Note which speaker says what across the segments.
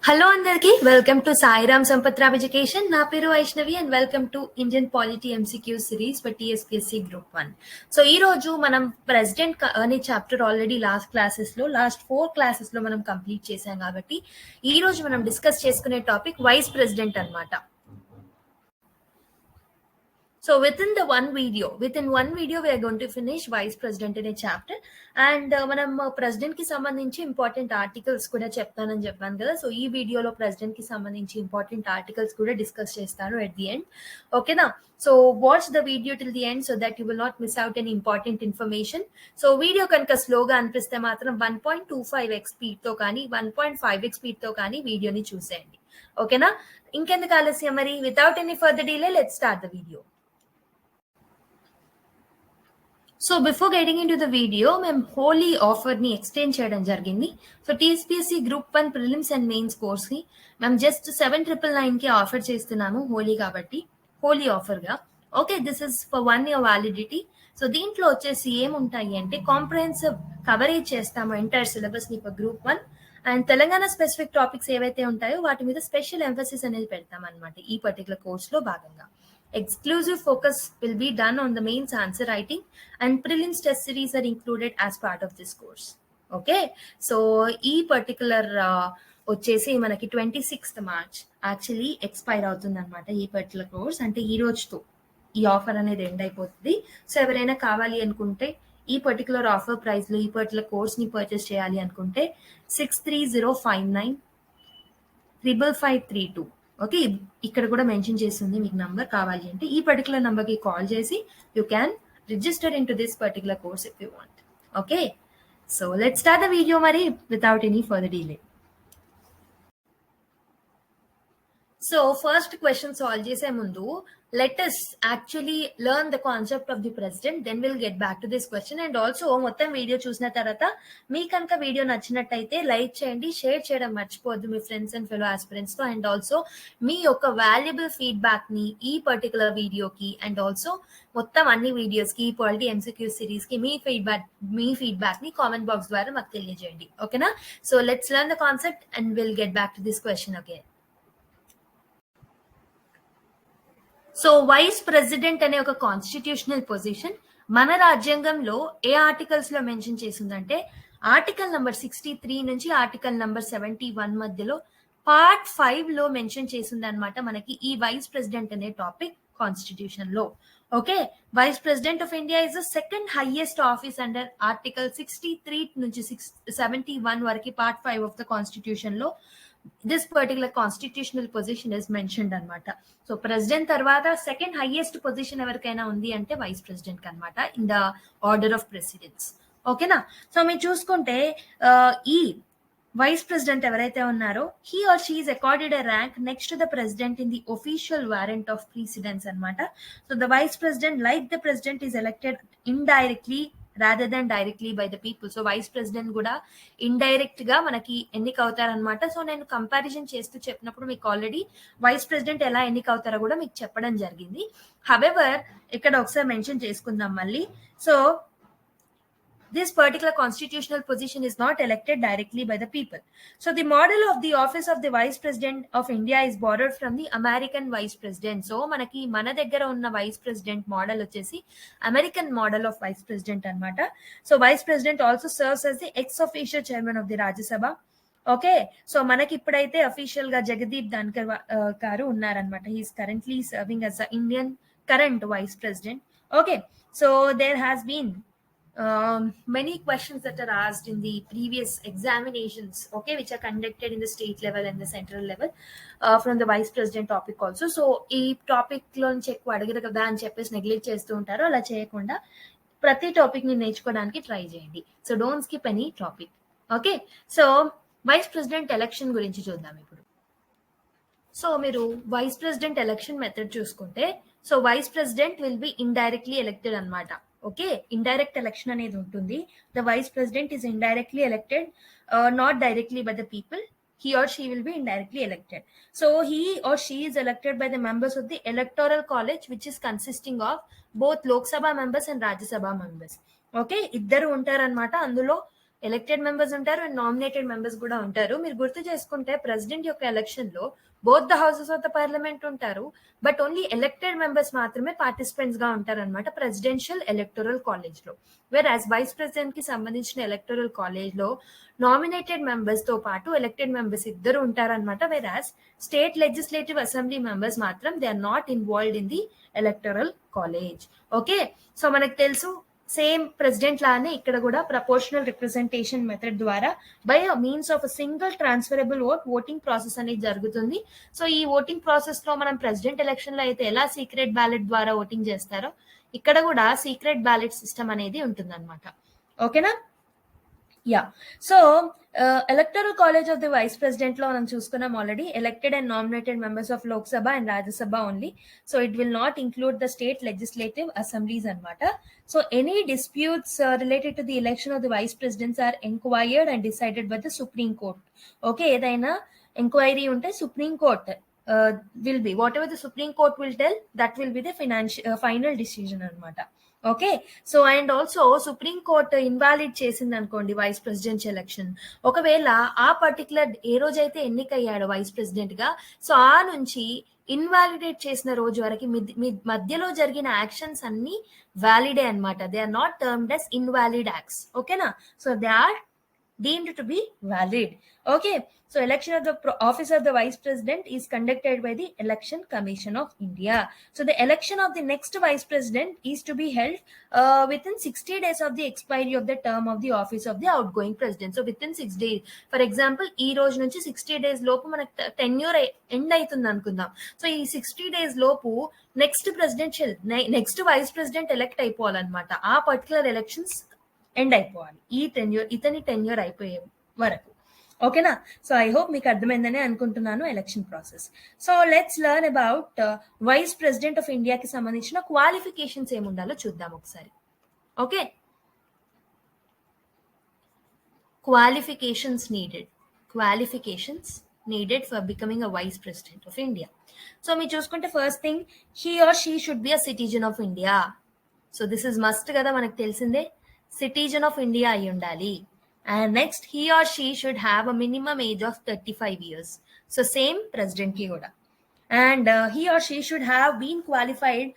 Speaker 1: Hello అందరికి welcome to Sairam సంపత్రామ్ education. నా పేరు Vaishnavi and welcome to Indian polity MCQ series for TSPSC Group-1. So ఈ రోజు మనం ప్రెసిడెంట్ అనే చాప్టర్ ఆల్రెడీ లాస్ట్ 4 క్లాసెస్ లో మనం కంప్లీట్ చేసాం కాబట్టి ఈ రోజు మనం డిస్కస్ చేసుకునే టాపిక్ వైస్ ప్రెసిడెంట్ అన్నమాట. So within one video we are going to finish vice president in a chapter and మనం ప్రెసిడెంట్ కి సంబంధించి ఇంపార్టెంట్ ఆర్టికల్స్ కూడా చెప్తానని చెప్పాను కదా. సో ఈ వీడియోలో ప్రెసిడెంట్ కి సంబంధించి ఇంపార్టెంట్ ఆర్టికల్స్ కూడా డిస్కస్ చేస్తాను ఎట్ ది ఎండ్. ఓకేనా? So watch the video till the end so that you will not miss out any important information. So video కనుక స్లోగా అనిపిస్తే మాత్రం 1.25x స్పీడ్ తో కానీ 1.5x స్పీడ్ తో కానీ వీడియోని చూసేయండి. ఓకేనా? ఇంకెందుకు ఆలస్యం మరి, without any further delay let's start the video. So before getting into the video, మేము హోలీ ఆఫర్ని ఎక్స్టెండ్ చేయడం జరిగింది. So TSPSC Group-1 Prelims and mains కోర్స్ని మేము జస్ట్ 7,999కి ఆఫర్ చేస్తున్నాము హోలీ కాబట్టి, హోలీ ఆఫర్గా. Okay, this is for 1 year validity. So దీంట్లో వచ్చేసి ఏముంటాయి అంటే కాంప్రహెన్సివ్ కవరేజ్ చేస్తాము ఎంటైర్ సిలబస్ని for Group-1 and Telangana specific topics ఏవైతే ఉంటాయో వాటి మీద స్పెషల్ ఎంఫసిస్ అనేది పెడతాం అనమాట ఈ పర్టికులర్ కోర్స్లో భాగంగా. Exclusive focus will be done on the mains answer writing and prelims test series are included as part of this course. Okay, so ఈ పర్టికులర్ వచ్చేసి మనకి 26th March యాక్చువల్లీ ఎక్స్పైర్ అవుతుంది అనమాట ఈ పర్టికులర్ కోర్స్. అంటే ఈ రోజుతో ఈ ఆఫర్ అనేది ఎండ్ అయిపోతుంది. సో ఎవరైనా కావాలి అనుకుంటే ఈ పర్టికులర్ ఆఫర్ ప్రైస్ లో ఈ పర్టికులర్ కోర్స్ ని పర్చేస్ చేయాలి అనుకుంటే 6305955532. ఓకే, ఇక్కడ కూడా మెన్షన్ చేస్తుంది మీకు నంబర్. కావాలి అంటే ఈ పర్టికులర్ నంబర్కి కాల్ చేసి you can register into this particular course if you want. Okay, so let's start the video మరి without any further delay. So first question solve చేసే ముందు let us actually learn the concept of the president, then we'll get back to this question. And also మొత్తం video చూసిన తర్వాత మీ కనుక video నచ్చినట్టయితే like చేయండి, share చేయడం మర్చిపోద్దు మీ ఫ్రెండ్స్ అండ్ ఫెలో ఆస్పిరెంట్స్ తో. అండ్ ఆల్సో మీ యొక్క వాల్యుబుల్ ఫీడ్బ్యాక్ ని ఈ పర్టికులర్ వీడియోకి అండ్ ఆల్సో మొత్తం అన్ని వీడియోస్ కి పాలిటీ MCQ సిరీస్ కి మీ ఫీడ్బ్యాక్ ని కామెంట్ బాక్స్ ద్వారా మాకు తెలియజేయండి. ఓకేనా? So let's learn the concept and will get back to this question again. So vice president అనే ఒక కాన్స్టిట్యూషనల్ పొజిషన్ మన రాజ్యాంగంలో ఏ ఆర్టికల్స్ లో మెన్షన్ చేసిందంటే ఆర్టికల్ నంబర్ 63 నుంచి ఆర్టికల్ నంబర్ 71 మధ్యలో పార్ట్ 5 లో మెన్షన్ చేసింది అనమాట మనకి ఈ వైస్ ప్రెసిడెంట్ అనే టాపిక్ కాన్స్టిట్యూషన్ లో. Okay, vice president of India is the second highest office under article 63 నుంచి 71 వరకు పార్ట్ 5 ఆఫ్ ద కాన్స్టిట్యూషన్ లో this particular constitutional position is mentioned అనమాట. సో ప్రెసిడెంట్ తర్వాత సెకండ్ హైయెస్ట్ పొజిషన్ ఎవరికైనా ఉంది అంటే వైస్ ప్రెసిడెంట్ అనమాట in the order of precedence. ఓకేనా? సో మీరు చూసుకుంటే ఈ వైస్ ప్రెసిడెంట్ ఎవరైతే ఉన్నారో he or she is accorded a rank next to the president in the official warrant of precedence అనమాట. So the vice president like the president is elected indirectly rather than directly by the people. So vice president కూడా indirect గా మనకి ఎన్నిక అవుతారనమాట. So నేను comparison చేస్తూ చెప్పినప్పుడు మీకు ఆల్రెడీ వైస్ ప్రెసిడెంట్ ఎలా ఎన్నిక అవుతారో కూడా మీకు చెప్పడం జరిగింది. హవెవర్ ఇక్కడ ఒకసారి మెన్షన్ చేసుకుందాం మళ్ళీ. So this particular constitutional position is not elected directly by the people. So the model of the office of the vice president of India is borrowed from the American vice president. So manaki mana daggara unna vice president model vachesi American model of vice president anamata. So vice president also serves as the ex officio chairman of the Rajya Sabha. Okay, so మనకి ఇప్పుడైతే official గా జగదీప్ ధన్కర్ గారు ఉన్నారనమాట. he is currently serving as the Indian current vice president. Okay, so there has been many questions that are asked in the previous examinations, okay, which are conducted in the state level and the central level from the vice president topic also. So ఈ topic లో ఎక్కువ అడగరు కదా అని చెప్పేసి neglect చేస్తూ ఉంటారు. అలా చేయకుండా ప్రతి టాపిక్ ని నేర్చుకోవడానికి ట్రై చేయండి. So don't skip any topic. Okay, so vice president election గురించి చూద్దాం ఇప్పుడు. సో మీరు వైస్ ప్రెసిడెంట్ ఎలక్షన్ మెథడ్ చూసుకుంటే so vice president will be indirectly elected అనమాట. ఓకే, ఇండైరెక్ట్ ఎలక్షన్ అనేది ఉంటుంది. The vice president is indirectly elected, not directly by the people. he or she will be indirectly elected. So he or she is elected by the members of the electoral college which is consisting of both Lok Sabha members and Rajya Sabha members. Okay, ఇద్దరు ఉంటారనమాట. అందులో elected members ఉంటారు and nominated members కూడా ఉంటారు. మీరు గుర్తు చేసుకుంటే president యొక్క ఎలక్షన్ లో both the houses of the parliament ఉంటారు, బట్ ఓన్లీ ఎలక్టెడ్ మెంబర్స్ మాత్రమే పార్టిసిపెంట్స్ గా ఉంటారు అనమాట ప్రెసిడెన్షియల్ ఎలక్టోరల్ కాలేజ్ లో. వేర్ యాజ్ వైస్ ప్రెసిడెంట్ కి సంబంధించిన ఎలక్టోరల్ కాలేజ్ లో నామినేటెడ్ మెంబర్స్ తో పాటు ఎలక్టెడ్ మెంబర్స్ ఇద్దరు ఉంటారనమాట. Whereas state legislative assembly members మాత్రం they are not involved in the electoral college. Okay, so మనకు తెలుసు సేమ్ ప్రెసిడెంట్ లానే ఇక్కడ కూడా ప్రపోర్షనల్ రిప్రజెంటేషన్ మెథడ్ ద్వారా by means of single transferable voting process అనేది జరుగుతుంది. సో ఈ ఓటింగ్ ప్రాసెస్ లో మనం ప్రెసిడెంట్ ఎలక్షన్ లో అయితే ఎలా సీక్రెట్ బ్యాలెట్ ద్వారా ఓటింగ్ చేస్తారో ఇక్కడ కూడా సీక్రెట్ బ్యాలెట్ సిస్టమ్ అనేది ఉంటుంది అనమాట. ఓకేనా? Yeah, so electoral college of the vice president లో మనం చూసుకున్నాం already, elected and nominated members of Lok Sabha and Rajya Sabha only. So it will not include the state legislative assemblies అనమాట. So any disputes related to the election of the vice presidents are enquired and decided by the supreme court. Okay, ఏదైనా enquiry ఉంటే supreme court will be whatever the Supreme Court will tell, that will be the final decision అనమాట. Okay, so and also supreme court invalid చేసింది అనుకోండి vice president election, ఒకవేళ ఆ particular ఏ రోజైతే ఎన్నికయ్యాడో vice president గా, so ఆ నుంచి ఇన్వాలిడేట్ చేసిన రోజు వరకు మధ్యలో జరిగిన యాక్షన్స్ అన్ని వ్యాలిడే అనమాట. They are not termed as invalid acts. ఓకేనా? So they are deemed to be valid. Okay, so election of the office of the vice president is conducted by the Election Commission of India. So the election of the next vice president is to be held within 60 days of the expiry of the term of the office of the outgoing president. So within 6 days, for example ఈ రోజు నుంచి 60 days లోపు మనకు tenure end అవుతుంది అనుకుందాం. So ఈ 60 days లోపు next vice president elect అయిపోవాలన్నమాట. ఆ పర్టికులర్ ఎలక్షన్స్ ఎండ్ అయిపోవాలి ఇతని టెన్యూర్ అయిపోయే వరకు. ఓకేనా? సో ఐ హోప్ మీకు అర్థమైందని అనుకుంటున్నాను election process. So let's learn about vice president of ఇండియాకి సంబంధించిన క్వాలిఫికేషన్స్ ఏముండాలో చూద్దాం ఒకసారి. Okay, qualifications needed for becoming a vice president of India. So మీరు చూసుకుంటే first thing, he or she should be a citizen of India. So this is must కదా, మనకు తెలిసిందే, సిటిజన్ ఆఫ్ ఇండియా అయి ఉండాలి. And next, he or she should have a minimum age of 35 years. So same president కి కూడా. And he or she should have been qualified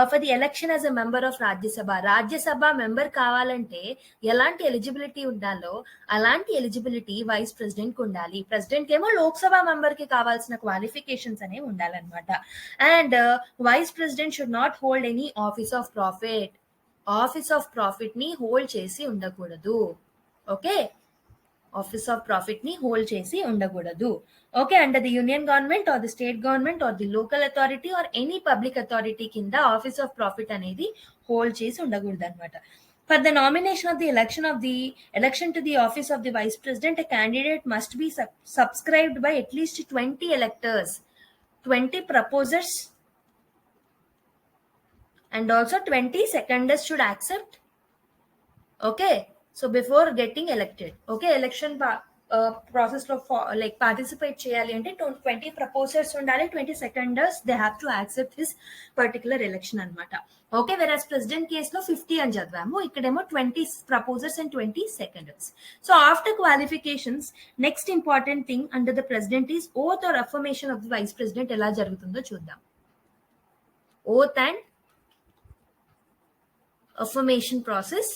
Speaker 1: for the election as a member of Rajya Sabha member కావాలంటే ఎలాంటి eligibility ఉండాలో అలాంటి eligibility vice president కి ఉండాలి. President ఏమో Lok Sabha member కి కావాల్సిన క్వాలిఫికేషన్స్ అనేవి ఉండాలన్నమాట. And vice president should not hold any office of profit ని హోల్డ్ చేసి ఉండకూడదు. ఓకే, ఆఫీస్ ఆఫ్ ప్రాఫిట్ ని హోల్డ్ చేసి ఉండకూడదు. Okay, under the union government or the state government or the local authority or any public authority కింద office of profit అనేది hold చేసి ఉండకూడదు అనమాట. For the nomination of the election to the office of the vice president, a candidate must be subscribed by at least 20 electors, 20 proposers, and also 20 seconders should accept. Okay, so before getting elected, okay, election process లో like participate చేయాలి అంటే 20 proposers ఉండాలి, 20 seconders they have to accept his particular election అన్నమాట. Okay, వెరాస్ president కేసులో 50 అని చదివాము, ఇక్కడేమో 20 proposers and 20 seconders. So after qualifications, next important thing under the president is oath or affirmation of the vice president ఎలా జరుగుతుందో చూద్దాం. Oath and affirmation process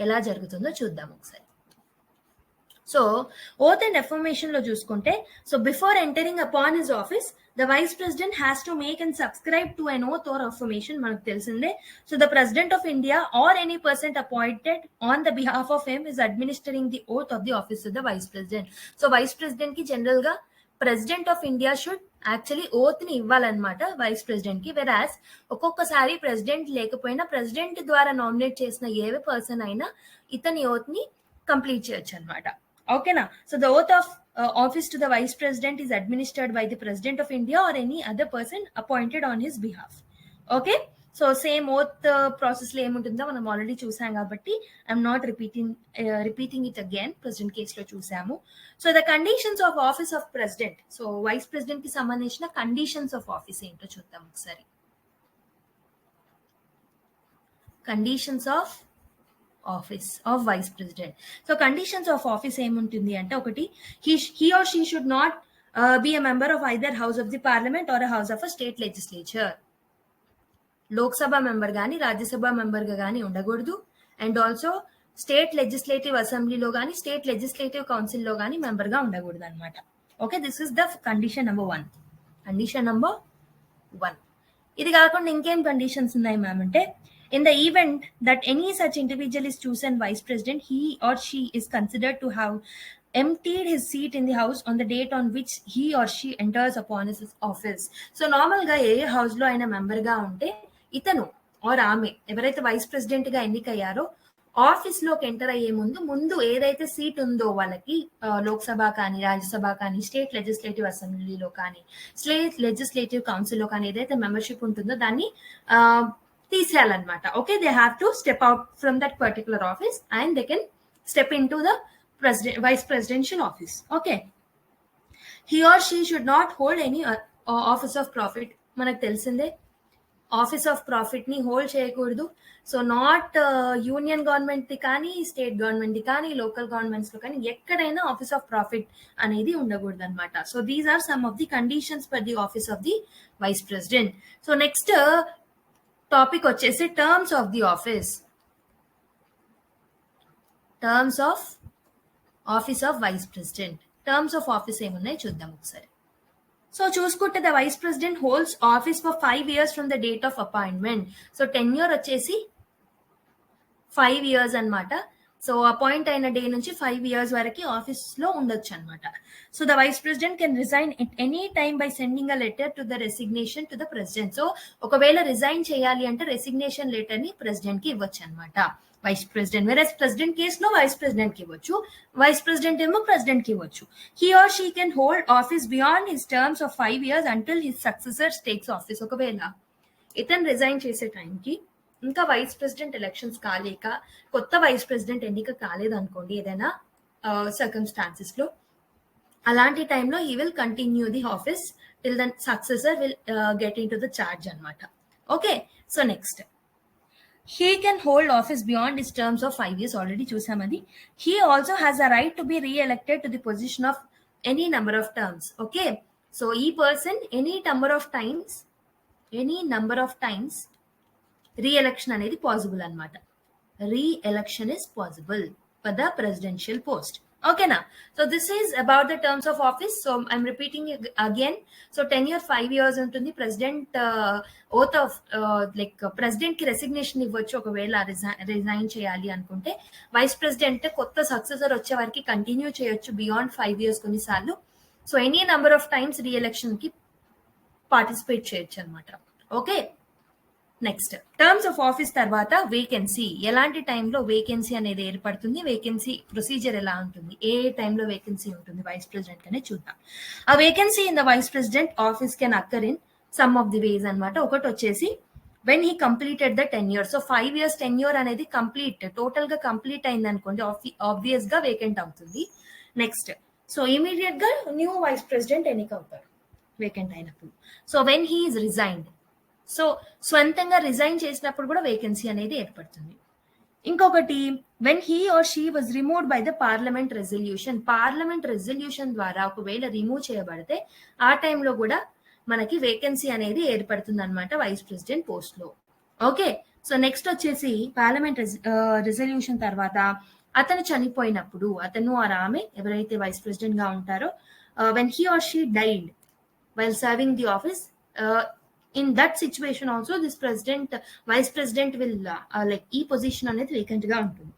Speaker 1: ఎలా జరుగుతుందో చూద్దాం ఒకసారి. సో ఓత్ అండ్ అఫర్మేషన్ లో చూసుకుంటే, so before entering upon his office the vice president has to make and subscribe to an oath or affirmation, మనకు తెలిసిందే. So the president of India or any person appointed on the behalf of him is administering the oath of the office of the vice president. So vice president కి general గా president of India should actually oath ని ఇవ్వాలన్నమాట vice president కి. వెరాస్ ఒక్కొక్కసారి president లేకపోయినా president ద్వారా nominate చేసిన ఏ person అయినా ఇతని ఓత్ ని కంప్లీట్ చేయొచ్చు అనమాట. ఓకేనా? So the oath of office to the vice president is administered by the president of India or any other person appointed on his behalf. Okay, so same oath process లో ఏముంటుందో మనం already చూసాం కాబట్టి I'm not repeating it again, president కేసులో చూసాము. So the conditions of office of president, so vice president కి సంబంధించిన conditions of office ఏంటో చూద్దాం ఒకసారి. Conditions of office of vice president. So conditions of office ఏముంటుంది అంటే, ఒకటి, he or she should not be a member of either house of the parliament or a house of a state legislature. Lok Sabha member కానీ రాజ్యసభ మెంబర్గా కానీ ఉండకూడదు. And also state legislative అసెంబ్లీలో కానీ state legislative కౌన్సిల్లో కానీ మెంబర్గా ఉండకూడదు అనమాట. Okay, this is the condition number 1. Condition number 1. ఇది కాకుండా ఇంకేం కండిషన్స్ ఉన్నాయి మ్యామ్ అంటే, in the event that any such individual is chosen vice president, he or she is considered to have emptied his seat in the house on the date on which he or she enters upon his office. So normal గా ఏ house లో అయినా member గా ఉంటే ఇతను are ఆమె ఎవరైతే vice president గా ఎన్నికయ్యారో office లోకి ఎంటర్ అయ్యే ముందు ఏదైతే సీట్ ఉందో వాళ్ళకి లోక్సభ కానీ రాజ్యసభ కానీ స్టేట్ లెజిస్లేటివ్ అసెంబ్లీలో కానీ స్టేట్ లెజిస్లేటివ్ కౌన్సిల్లో కానీ ఏదైతే మెంబర్షిప్ ఉంటుందో దాన్ని తీసేయాలన్నమాట. Okay, they have to step out from that particular office and they can step into the vice presidential office. Okay, he or she should not hold any office of profit. మనకు తెలిసిందే office of profit ని hold చేయకూడదు. So not union government ది కానీ state government ది కానీ local governments లో కానీ ఎక్కడైనా ఆఫీస్ ఆఫ్ ప్రాఫిట్ అనేది ఉండకూడదు అనమాట. So these are some of the conditions for the office of the vice president. So next topic వచ్చేసి terms of the office. Terms of office of vice president. Terms of office ఏమున్నాయి చూద్దాం ఒకసారి. So చూసుకుంటే the vice president holds office for 5 years from the date of appointment. So tenure వచ్చేసి 5 years అనమాట. So appoint అయిన day నుంచి 5 years వరకు office లో ఉండొచ్చు అనమాట. So the vice president can resign at any time by sending a letter to the resignation to the president. సో ఒకవేళ రిజైన్ చేయాలి అంటే రెసిగ్నేషన్ లెటర్ ని ప్రెసిడెంట్ కి ఇవ్వచ్చు అనమాట వైస్ ప్రెసిడెంట్. వెరస్ ప్రెసిడెంట్ కేసులో వైస్ ప్రెసిడెంట్ కి ఇవ్వచ్చు, వైస్ ప్రెసిడెంట్ ఏమో ప్రెసిడెంట్ కి ఇవ్వచ్చు. He or she can hold office beyond his terms of 5 years until his successor takes office. ఒకవేళ ఇతను రిజైన్ చేసే టైంకి ఇంకా వైస్ ప్రెసిడెంట్ ఎలక్షన్స్ కాలేక కొత్త వైస్ ప్రెసిడెంట్ ఎన్నిక కాలేదు అనుకోండి ఏదైనా సర్కమ్స్టాన్సెస్ లో, అలాంటి టైంలో he will continue the office till the successor will get into the charge అనమాట. Okay, so next, he can hold office beyond his terms of 5 years. Already చూసామది. He also has a right to be re-elected to the position of any number of terms. Okay, so ఈ person any number of times re-election అనేది possible అన్నమాట. Re-election is possible for the presidential post. Okay na, so this is about the terms of office. So I'm repeating it again. So tenure 5 years ఉంటుంది. President oath of president కి resignation ఇవ్వచ్చు ఒకవేళ resign చేయాలి అనుకుంటే. Vice president కొత్త successor వచ్చే వరకు continue చేయొచ్చు బియాండ్ 5 years కొన్నిసార్లు. So any number of times re-election కి పార్టిసిపేట్ చేయొచ్చు అనమాట. Okay, next terms of office తర్వాత వేకెన్సీ. ఎలాంటి టైంలో వేకెన్సీ అనేది ఏర్పడుతుంది, వేకెన్సీ ప్రొసీజర్ ఎలా ఉంటుంది, ఏ టైంలో వేకెన్సీ ఉంటుంది వైస్ ప్రెసిడెంట్ అనే చూద్దాం. A vacancy in the vice president office can occur in some of the ways అనమాట. ఒకటి వచ్చేసి when he completed the tenure. So 5 years tenure అనేది టోటల్ గా కంప్లీట్ అయింది అనుకోండి, ఆబ్వియస్ గా వేకెంట్ అవుతుంది. Next, so immediate new vice వైస్ ప్రెసిడెంట్ ఎన్నిక అవుతారు వేకెంట్ అయినప్పుడు. So when he is resigned, so స్వంతంగా రిజైన్ చేసినప్పుడు కూడా వేకెన్సీ అనేది ఏర్పడుతుంది. ఇంకొకటి, when he or she was removed by the parliament resolution. Parliament resolution ద్వారా ఒకవేళ రిమూవ్ చేయబడితే ఆ టైంలో కూడా మనకి వేకెన్సీ అనేది ఏర్పడుతుంది అనమాట వైస్ ప్రెసిడెంట్ పోస్ట్ లో. ఓకే, సో నెక్స్ట్ వచ్చేసి పార్లమెంట్ రెజల్యూషన్ తర్వాత అతను చనిపోయినప్పుడు, అతను ఆర్ ఆమె ఎవరైతే వైస్ ప్రెసిడెంట్ గా ఉంటారో, when he or she died while serving the office, in that situation also this vice president will ఈ పొజిషన్ అనేది వేకెంట్ గా ఉంటుంది.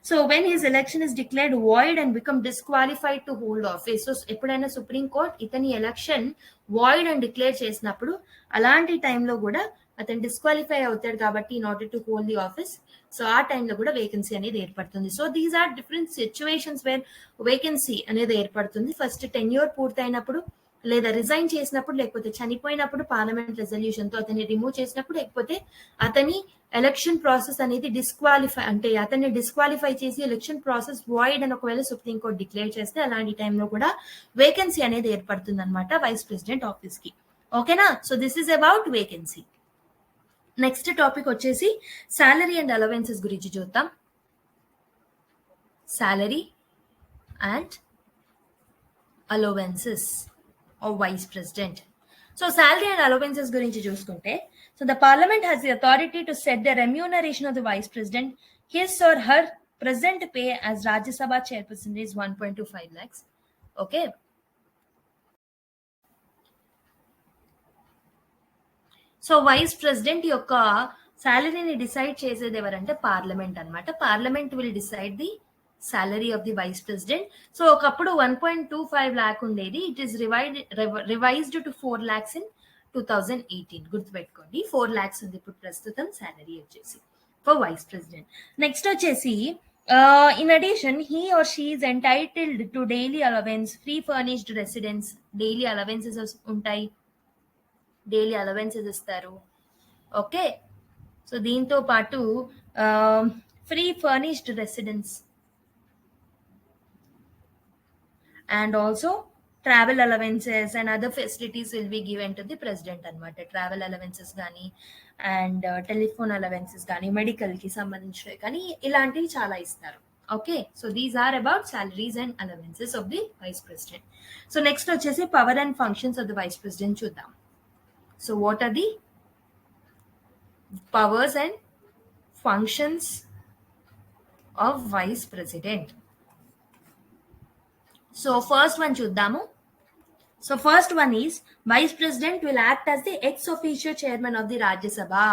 Speaker 1: So when his election is declared void and become disqualified to hold office. So ఎప్పుడైనా supreme court ఇతని election void and declare చేసినప్పుడు అలాంటి టైంలో కూడా అతను డిస్క్వాలిఫై అవుతాడు కాబట్టి in order to hold the office. So ఆ టైంలో కూడా వేకెన్సీ అనేది ఏర్పడుతుంది. So these are different situations where vacancy అనేది ఏర్పడుతుంది. ఫస్ట్ టెన్యూర్ పూర్తయినప్పుడు, లేదా రిజైన్ చేసినప్పుడు, లేకపోతే చనిపోయినప్పుడు పార్లమెంట్ రెజల్యూషన్ తో అతన్ని రిమూవ్ చేసినప్పుడు, లేకపోతే అతని ఎలక్షన్ ప్రాసెస్ అనేది అతన్ని డిస్క్వాలిఫై చేసి ఎలక్షన్ ప్రాసెస్ వాయిడ్ అని ఒకవేళ సుప్రీంకోర్టు డిక్లేర్ చేస్తే అలాంటి టైంలో కూడా వేకెన్సీ అనేది ఏర్పడుతుంది అనమాట వైస్ ప్రెసిడెంట్ ఆఫీస్ కి. ఓకేనా, so this is about vacancy. Next topic వచ్చేసి సాలరీ అండ్ అలవెన్సెస్ గురించి చూద్దాం. salary and allowances of vice president. So salary and allowances గురించి చూసుకుంటే, so the parliament has the authority to set the remuneration of the vice president. His or her present pay as Rajya Sabha chairperson is 1.25 lakhs. Okay. So vice president యొక్క శాలరీని decide చేసేది ఎవరంటే parliament అనమాట. Parliament will decide the salary of the vice president. So ఒకప్పుడు 1.25 lakh ఉండేది. It is revised to 4 lakhs in 2018. గుర్తుపెట్టుకోండి, 4 lakhs ఉంది ఇప్పుడు ప్రస్తుతం సాలరీ వచ్చేసి ఫర్ వైస్ ప్రెసిడెంట్. నెక్స్ట్ వచ్చేసి in addition he or she is entitled to daily allowance, free furnished residence, daily allowances ఉంటాయి, daily allowances ఇస్తారు. ఓకే, సో దీంతో పాటు free furnished residence and also travel allowances and other facilities will be given to the president అనమాట. Travel allowances కానీ and telephone allowances కానీ మెడికల్కి సంబంధించినవి కానీ ఇలాంటివి చాలా ఇస్తారు. Okay, so these are about salaries and allowances of the vice president. So next వచ్చేసి power and functions of the vice president చూద్దాం. So what are the powers and functions of vice president? So first one చూద్దాము. So first one is vice president will act as the ex officio chairman of the Rajya Sabha.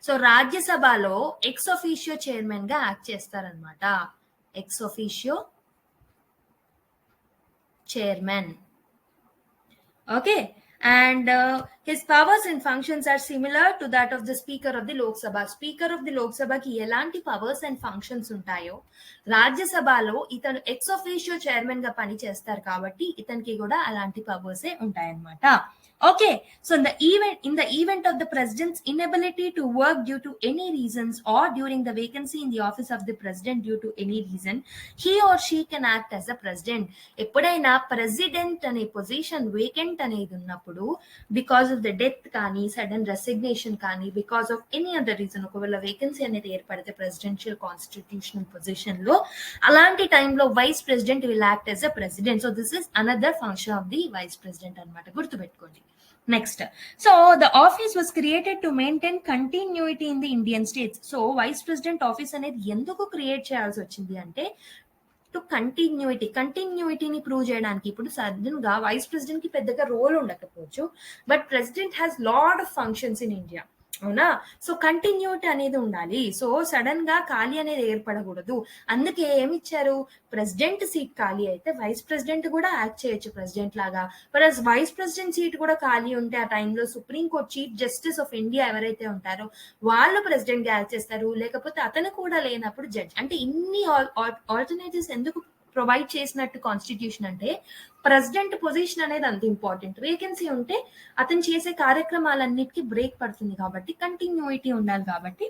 Speaker 1: So Rajya Sabhalo ex officio chairman గా act చేస్తారనమాట. ex officio chairman. Okay, and his powers and functions are similar to that of the speaker of the Lok Sabha. Speaker of the Lok Sabha ki elanti powers and functions ఉంటాయో రాజ్య సభలో ఇతను X officio chairman గా పని చేస్తారు కాబట్టి ఇతనికి కూడా అలాంటి పవర్స్ ఉంటాయన్నమాట. Okay, so in the event of the president's inability to work due to any reasons or during the vacancy in the office of the president due to any reason, he or she can act as the president. ఎప్పుడైనా president అనే position vacant అనేది ఉన్నప్పుడు because of the death కానీ sudden resignation కానీ because of any other reason ఒకవేళ vacancy అనేది ఏర్పడితే presidential constitutional position లో అలాంటి టైంలో vice president will act as a president. So this is another function of the vice president అనమాట, గుర్తుపెట్టుకోండి. Next, so the office was created to maintain continuity in the Indian states. So vice president office అనేది ఎందుకు create చేయాల్సి వచ్చింది అంటే to కంటిన్యూటీని prove చేయడానికి. ఇప్పుడు sudden గా వైస్ ప్రెసిడెంట్ కి పెద్దగా రోల్ ఉండకపోవచ్చు, but president has lot of functions in India, అవునా? సో కంటిన్యూటీ అనేది ఉండాలి. సో సడన్ గా ఖాళీ అనేది ఏర్పడకూడదు. అందుకే ఏమి ఇచ్చారు, ప్రెసిడెంట్ సీట్ ఖాళీ అయితే వైస్ ప్రెసిడెంట్ కూడా యాక్ట్ చేయొచ్చు ప్రెసిడెంట్ లాగా. ప్లస్ వైస్ ప్రెసిడెంట్ సీట్ కూడా ఖాళీ ఉంటే ఆ టైంలో supreme court chief justice of India ఎవరైతే ఉంటారో వాళ్ళు ప్రెసిడెంట్ గా యాక్ట్ చేస్తారు. లేకపోతే అతను కూడా లేనప్పుడు జడ్జ్. అంటే ఇన్ని ఆల్టర్నేటివ్స్ ఎందుకు ప్రొవైడ్ చేసినట్టు కాన్స్టిట్యూషన్ అంటే ప్రెసిడెంట్ పొజిషన్ అనేది అంత ఇంపార్టెంట్. వేకెన్సీ ఉంటే అతను చేసే కార్యక్రమాలన్నిటికీ బ్రేక్ పడుతుంది కాబట్టి కంటిన్యూటీ ఉండాలి కాబట్టి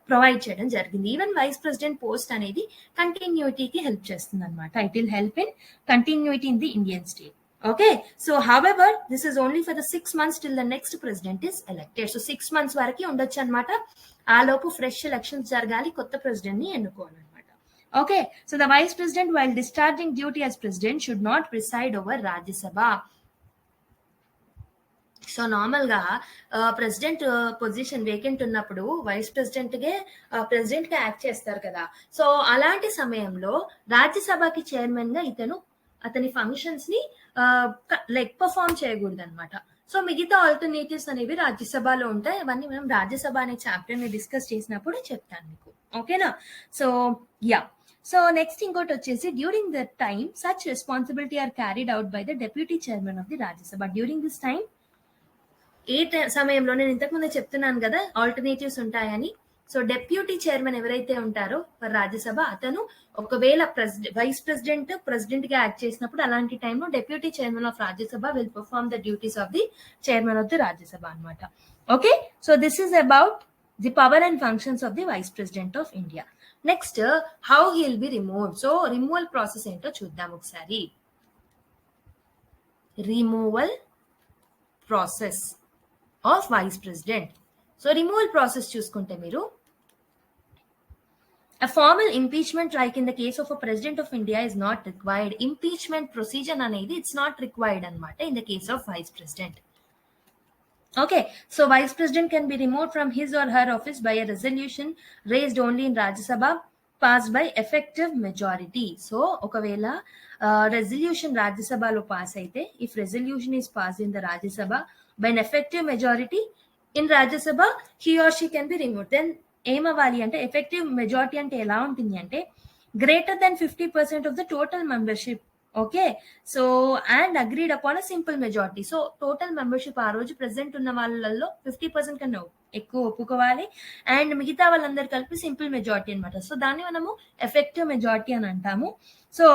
Speaker 1: ప్రొవైడ్ చేయడం జరిగింది. ఈవెన్ వైస్ ప్రెసిడెంట్ పోస్ట్ అనేది కంటిన్యూటీకి హెల్ప్ చేస్తుంది అనమాట. It will help in continuity in the Indian state. Okay, so however this is only for the 6 months till the next president is elected. So 6 months వరకు ఉండొచ్చు అనమాట. ఆ లోపు fresh elections జరగాలి, కొత్త ప్రెసిడెంట్ ని ఎన్నుకోవాలి. Okay, so the vice president while discharging duty as president should not preside over Rajya Sabha. So normal గా ప్రెసిడెంట్ పొజిషన్ వేకెంట్ ఉన్నప్పుడు వైస్ ప్రెసిడెంట్ గా యాక్ట్ చేస్తారు కదా. సో అలాంటి సమయంలో రాజ్యసభకి చైర్మన్ గా అతని ఫంక్షన్స్ ని లైక్ పర్ఫార్మ్ చేయకూడదు అనమాట. సో మిగతా ఆల్టర్నేటివ్స్ అనేవి రాజ్యసభలో ఉంటాయి. అవన్నీ మనం రాజ్యసభ అనే చాప్టర్ ని డిస్కస్ చేసినప్పుడు చెప్తాను మీకు. ఓకేనా? సో యా, సో నెక్స్ట్ ఇంకోటి వచ్చేసి during the time such responsibility are carried out by the deputy chairman of the Rajya Sabha. During this time ఏ సమయంలో నేను ఇంతకుముందే చెప్తున్నాను కదా ఆల్టర్నేటివ్స్ ఉంటాయని. సో డెప్యూటీ చైర్మన్ ఎవరైతే ఉంటారో రాజ్యసభ అతను ఒకవేళ వైస్ ప్రెసిడెంట్ గా యాక్ట్ చేసినప్పుడు అలాంటి టైంలో deputy chairman of Rajya Sabha will perform the duties of the chairman of the Rajya Sabha అనమాట. Okay, so this is about the power and functions of the vice president of India. Next, how he will be removed. So removal process ఏంటో చూద్దాం ఒకసారి. Removal process of vice president. So removal process చూసుకుంటే మీరు A formal impeachment like in the case of a president of India is not required. Impeachment procedure అనేది it's not required అన్నమాట in the case of vice president. Okay, so vice president can be removed from his or her office by a resolution raised only in Rajya Sabha passed by effective majority. So ఒకవేళ resolution Rajya Sabhalo pass అయితే, if resolution is passed in the Rajya Sabha by an effective majority in Rajya Sabha, he or she can be removed. Then ఏమవ్వాలి అంటే effective majority అంటే ఎలా ఉంటుంది అంటే greater than 50% of the total membership. Okay, so and agreed upon a simple majority. So total membership ఆ రోజు present ఉన్న వాళ్ళల్లో 50% కన్నా ఎక్కువ ఒప్పుకోవాలి అండ్ మిగతా వాళ్ళందరూ కలిపి సింపుల్ మెజారిటీ అనమాట. సో దాన్ని మనము ఎఫెక్టివ్ మెజారిటీ అని అంటాము. So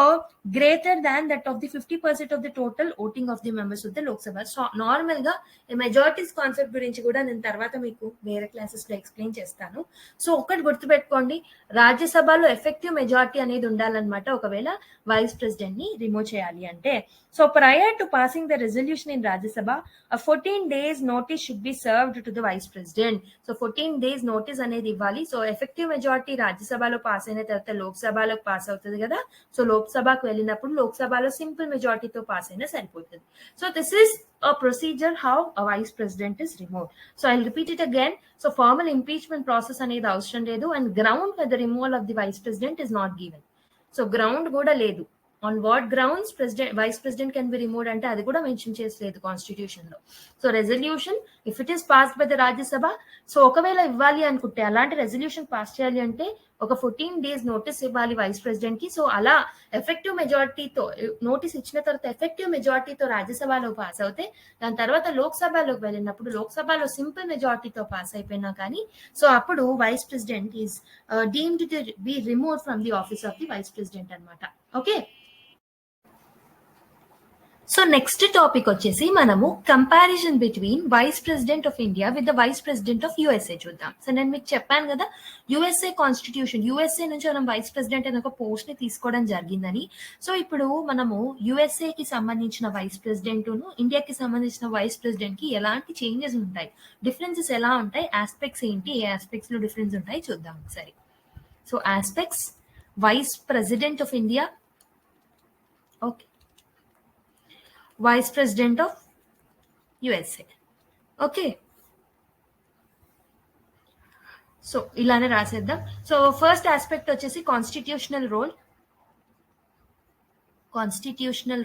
Speaker 1: greater than that of the 50% of the total voting of the members of the Lok Sabha. So normal గా మెజారిటీస్ కాన్సెప్ట్ గురించి కూడా నేను తర్వాత మీకు వేరే క్లాసెస్ లో ఎక్స్ప్లెయిన్ చేస్తాను. సో ఒకటి గుర్తుపెట్టుకోండి, రాజ్యసభలో ఎఫెక్టివ్ మెజారిటీ అనేది ఉండాలన్నమాట ఒకవేళ వైస్ ప్రెసిడెంట్ ని రిమూవ్ చేయాలి అంటే. So prior to passing the resolution in Rajya Sabha, 14 days notice should be served to the vice president. So 14 days notice అనేది ఇవ్వాలి. సో ఎఫెక్టివ్ మెజారిటీ రాజ్యసభలో పాస్ అయిన తర్వాత లోక్సభలో పాస్ అవుతుంది కదా. సో లోక్సభకు వెళ్ళినప్పుడు లోక్సభలో సింపుల్ మెజారిటీతో పాస్ అయినా సరిపోతుంది. So this is a procedure how a vice president is removed. So I'll repeat it again. So formal impeachment process అనేది అవసరం లేదు and ground for the removal of the vice president is not given. So ground కూడా లేదు. On what grounds vice president can be removed అంటే అది కూడా mention చేసలేదు constitution లో. So resolution if it is passed by the Rajya Sabha, so ఒకవేళ ఇవ్వాలి అనుకుంటే అలాంటి రెజల్యూషన్ పాస్ చేయాలి అంటే ఒక 14 days నోటీస్ ఇవ్వాలి వైస్ ప్రెసిడెంట్ కి. సో అలా ఎఫెక్టివ్ మెజారిటీతో నోటీస్ ఇచ్చిన తర్వాత ఎఫెక్టివ్ మెజారిటీతో రాజ్యసభలో పాస్ అవుతే దాని తర్వాత లోక్సభలోకి వెళ్ళినప్పుడు లోక్సభలో సింపుల్ మెజారిటీతో పాస్ అయిపోయినా కానీ సో అప్పుడు vice president is deemed to be remove from the office of the vice president అనమాట. ఓకే, సో నెక్స్ట్ టాపిక్ వచ్చేసి మనము comparison between vice president of India with the vice president of USA చూద్దాం. సో నేను మీకు చెప్పాను కదా యుఎస్ఏ కాన్స్టిట్యూషన్, యుఎస్ఏ నుంచి మనం వైస్ ప్రెసిడెంట్ అనే ఒక పోస్ట్ ని తీసుకోవడం జరిగిందని. సో ఇప్పుడు మనము యుఎస్ఏ కి సంబంధించిన వైస్ ప్రెసిడెంట్ ఇండియాకి సంబంధించిన వైస్ ప్రెసిడెంట్ కి ఎలాంటి చేంజెస్ ఉంటాయి, డిఫరెన్సెస్ ఎలా ఉంటాయి, ఆస్పెక్ట్స్ ఏంటి, ఏ ఆస్పెక్ట్స్ లో డిఫరెన్స్ ఉంటాయి చూద్దాం ఒకసారి. So aspects, vice president of India, okay, vice president of USA. Okay, so ఇలానే రాసేద్దాం. సో ఫస్ట్ ఆస్పెక్ట్ వచ్చేసి కాన్స్టిట్యూషనల్ రోల్. కాన్స్టిట్యూషనల్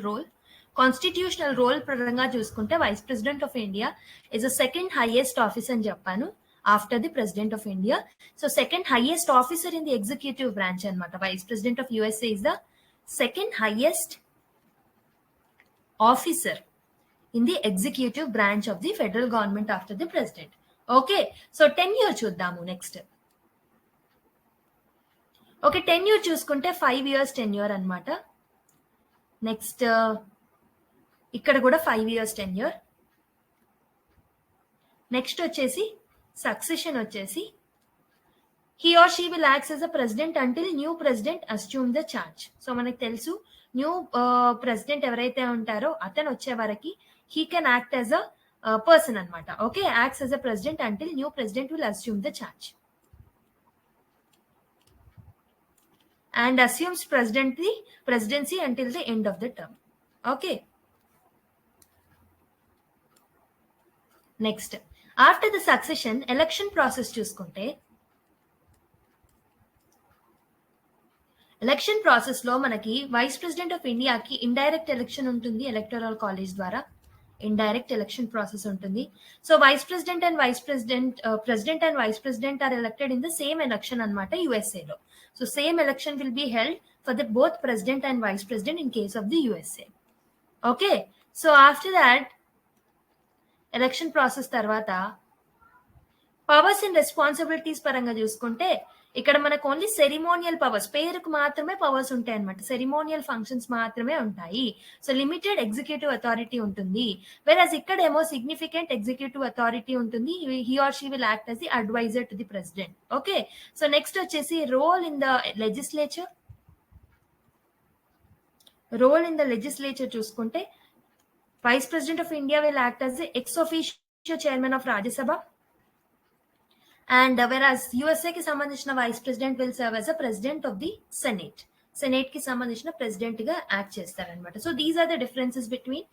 Speaker 1: రోల్ పరంగా చూసుకుంటే vice president of India is the second highest office అని చెప్పాను after the president of India. So second highest officer in the executive branch అనమాట. Vice president of USA is the second highest officer in the executive branch of the federal government after the president. Okay, so tenure చూద్దాము next. Okay, tenure చూసుకుంటే 5 years tenure అనమాట. Next ఇక్కడ కూడా 5 years tenure. Next వచ్చేసి succession వచ్చేసి he or she will act as a president until new president assume the charge. So మనకు తెలుసు new president ఎవరైతే ఉంటారో అతను వచ్చే వరకు he can act as a person అనమాట. Okay, acts as a president until new president will assume the charge and assumes presidency until the end of the term. Okay, next after the succession election process చూసుకుంటే election process లో మనకి vice president of ఇండియాకి indirect election ఉంటుంది electoral college ద్వారా. Indirect election process ఉంటుంది. So vice president and president and vice president are elected in the same election అనమాట USA లో. So same election will be held for the both president and vice president in case of the USA. Okay, so after that election process తర్వాత powers and responsibilities పరంగా చూసుకుంటే ఇక్కడ మనకు only ceremonial powers, పేరుకు మాత్రమే powers ఉంటాయి అనమాట. Ceremonial functions మాత్రమే ఉంటాయి. సో లిమిటెడ్ ఎగ్జిక్యూటివ్ అథారిటీ ఉంటుంది. వెరాజ్ ఇక్కడేమో సిగ్నిఫికెంట్ ఎగ్జిక్యూటివ్ అథారిటీ ఉంటుంది. He or she will act as the adviser to the president. Okay, so next వచ్చేసి రోల్ ఇన్ ద లెజిస్లేచర్ చూసుకుంటే vice president of India will act as the ex officio chairman of Rajya Sabha and versus యుఎస్ఏకి సంబంధించిన vice president will serve as a president of the senate కి సంబంధించిన president గా act చేస్తారనమాట. So these are the differences between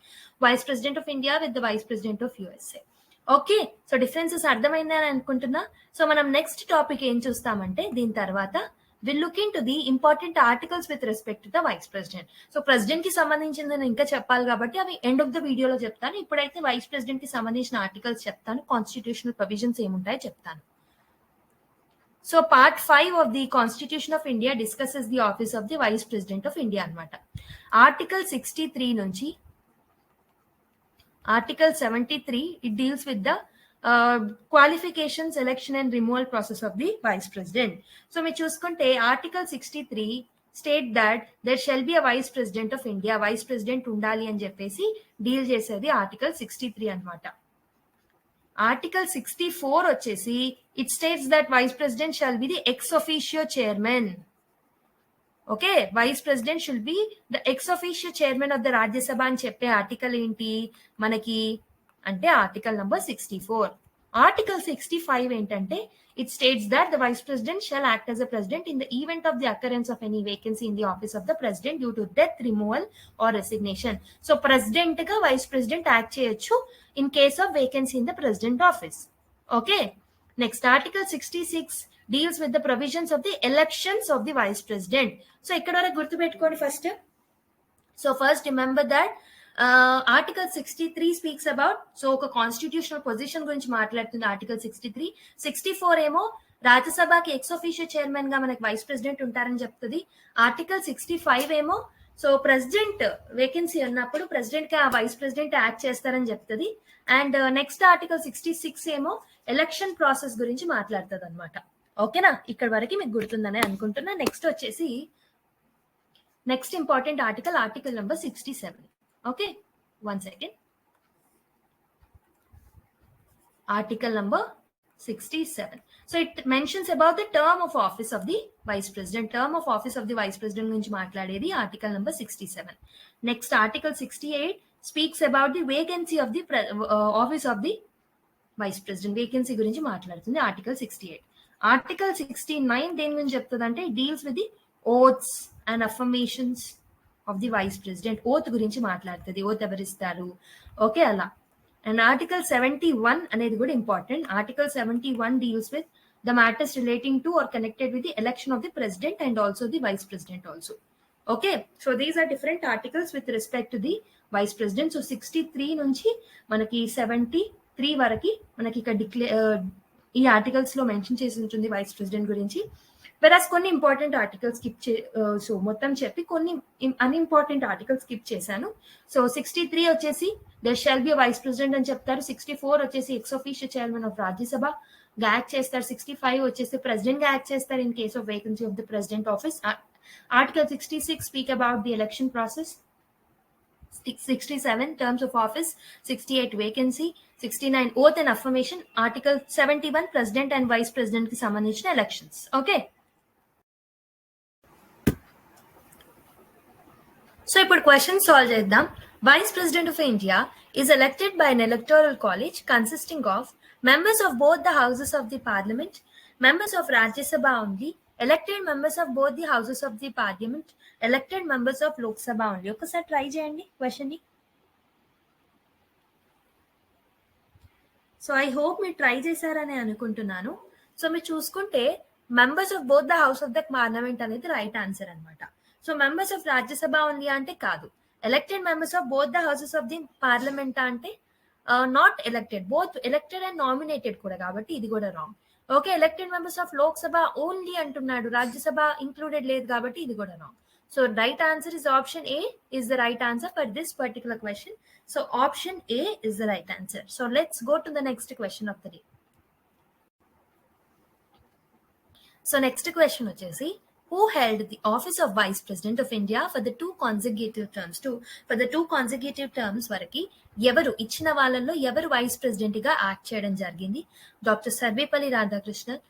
Speaker 1: vice president of India with the vice president of USA. Okay, so differences అర్థమైందని అనుకుంటున్నా. So మనం next topic ఏం చూస్తామంటే దీని తర్వాత will look into the important articles with respect to the vice president. So president కి సంబంధించింది నేను ఇంకా చెప్పాలి కాబట్టి అవి ఎండ్ ఆఫ్ ద వీడియోలో చెప్తాను. ఇప్పుడైతే వైస్ ప్రెసిడెంట్ కి సంబంధించిన ఆర్టికల్స్ చెప్తాను, కాన్స్టిట్యూషనల్ ప్రొవిజన్స్ ఏముంటాయో చెప్తాను. So part 5 of the constitution of India discusses the office of the vice president of India అనమాట. ఆర్టికల్ 63 నుంచి article 73 it deals with the qualifications, election and removal process of the vice president. So మీరు చూసుకుంటే article 63 state that there shall be a vice president of India, vice president ఉండాలి అని చెప్పేసి deal చేసేది article 63 అనమాట. Article 64 వచ్చేసి it states that vice president shall be the ex officio chairman. Okay, vice president shall be the ex officio chairman of the Rajya Sabha అని చెప్పే article ఏంటి మనకి అంటే ఆర్టికల్ నంబర్ 64. ఆర్టికల్ 65 ఏంటంటే it states that the vice president shall act as a president in the event of the occurrence of any vacancy in the office of the president due to death, removal or resignation. So president గా vice president act చేయొచ్చు in case of vacancy in the president office. Okay, next article 66 deals with the provisions of the elections of the vice president. So ikkada varaku gurtu pettukoni first. So first remember that article 63 speaks about so oka constitutional position gurinchi maatladutundi article 63. 64 emo రాజ్యసభకి ex officio chairman గా మనకి vice president ఉంటారని చెప్తుంది. Article 65 ఏమో so president vacancy ఉన్నప్పుడు president గా vice president act చేస్తారని చెప్తుంది. అండ్ నెక్స్ట్ ఆర్టికల్ 66 ఏమో ఎలక్షన్ ప్రాసెస్ గురించి మాట్లాడుతుంది అనమాట. ఓకేనా, ఇక్కడ వరకు మీకు గుర్తుందని అనుకుంటున్నా. నెక్స్ట్ వచ్చేసి next important article number 67. Okay, 1 second. Article number 67. So it mentions about the term of office of the vice president. Term of office of the vice president గురించి మాట్లాడేది article number 67. Next article 68 speaks about the vacancy of the office of the vice president. Vacancy గురించి మాట్లాడుతుంది article 68. Article 69 దేని గురించి చెప్తుంది అంటే deals with the oaths and affirmations of the vice president. Oath గురించి మాట్లాడుతుంది, ఓత్ ఎవరిస్తారు. ఓకే, అలా. And article 71 అనేది కూడా important. Article 71 deals with the matters relating to or connected with the election of the president and also the vice president also. Okay, so these are different articles with respect to the vice president. So 63 నుంచి మనకి 73 వరకు మనకి ఇక్కడ ఈ articles లో mention చేసి ఉంటుంది vice president గురించి. వెరాస్ కొన్ని ఇంపార్టెంట్ ఆర్టికల్స్ స్కిప్ సో మొత్తం చెప్పి కొన్ని అన్ఇంపార్టెంట్ ఆర్టికల్స్ స్కిప్ చేశాను. సో 63 వచ్చేసి there shall be a vice president అని చెప్తారు. 64 వచ్చేసి X officio chairman of Rajya Sabha గా యాక్ట్ చేస్తారు. 65 వచ్చేసి ప్రెసిడెంట్ గా యాక్ట్ చేస్తారు in case of vacancy of the president office. Article 66 speak about the election process. 67 terms of office, 68 vacancy, 69 oath and affirmation, article 71 president and vice president కి సంబంధించిన elections. Okay, so ఇప్పుడు question solve చేద్దాం. Vice president of India is elected by an electoral college consisting of members of both the houses of the parliament, members of Rajya Sabha only, elected members of both the houses of the parliament, elected members of Lok Sabha only. ఒకసారి try చేయండి question ని. So I hope మీరు try చేశారని అనుకుంటున్నాను. So మీరు చూసుకుంటే members of both the house of the parliament అనేది right answer అనమాట. So members of Rajya Sabha only అంటే కాదు. Elected members of both the houses of the parliament అంటే not elected, both elected and nominated కూడా, కాబట్టి ఇది కూడా wrong. Okay, elected members of Lok Sabha only అంటున్నాడు, రాజ్యసభ ఇంక్లూడెడ్ లేదు కాబట్టి ఇది కూడా wrong. So right answer is option A is the right answer for this particular question. So option A is the right answer. So let's go to the next question of the day. So next question వచ్చేసి who held the office of Vice President of India for the two consecutive terms వరకు ఎవరు ఇచ్చిన వాళ్ళల్లో ఎవరు vice president గా act చేయడం జరిగింది? Doctor Sarvepalli Radhakrishnan,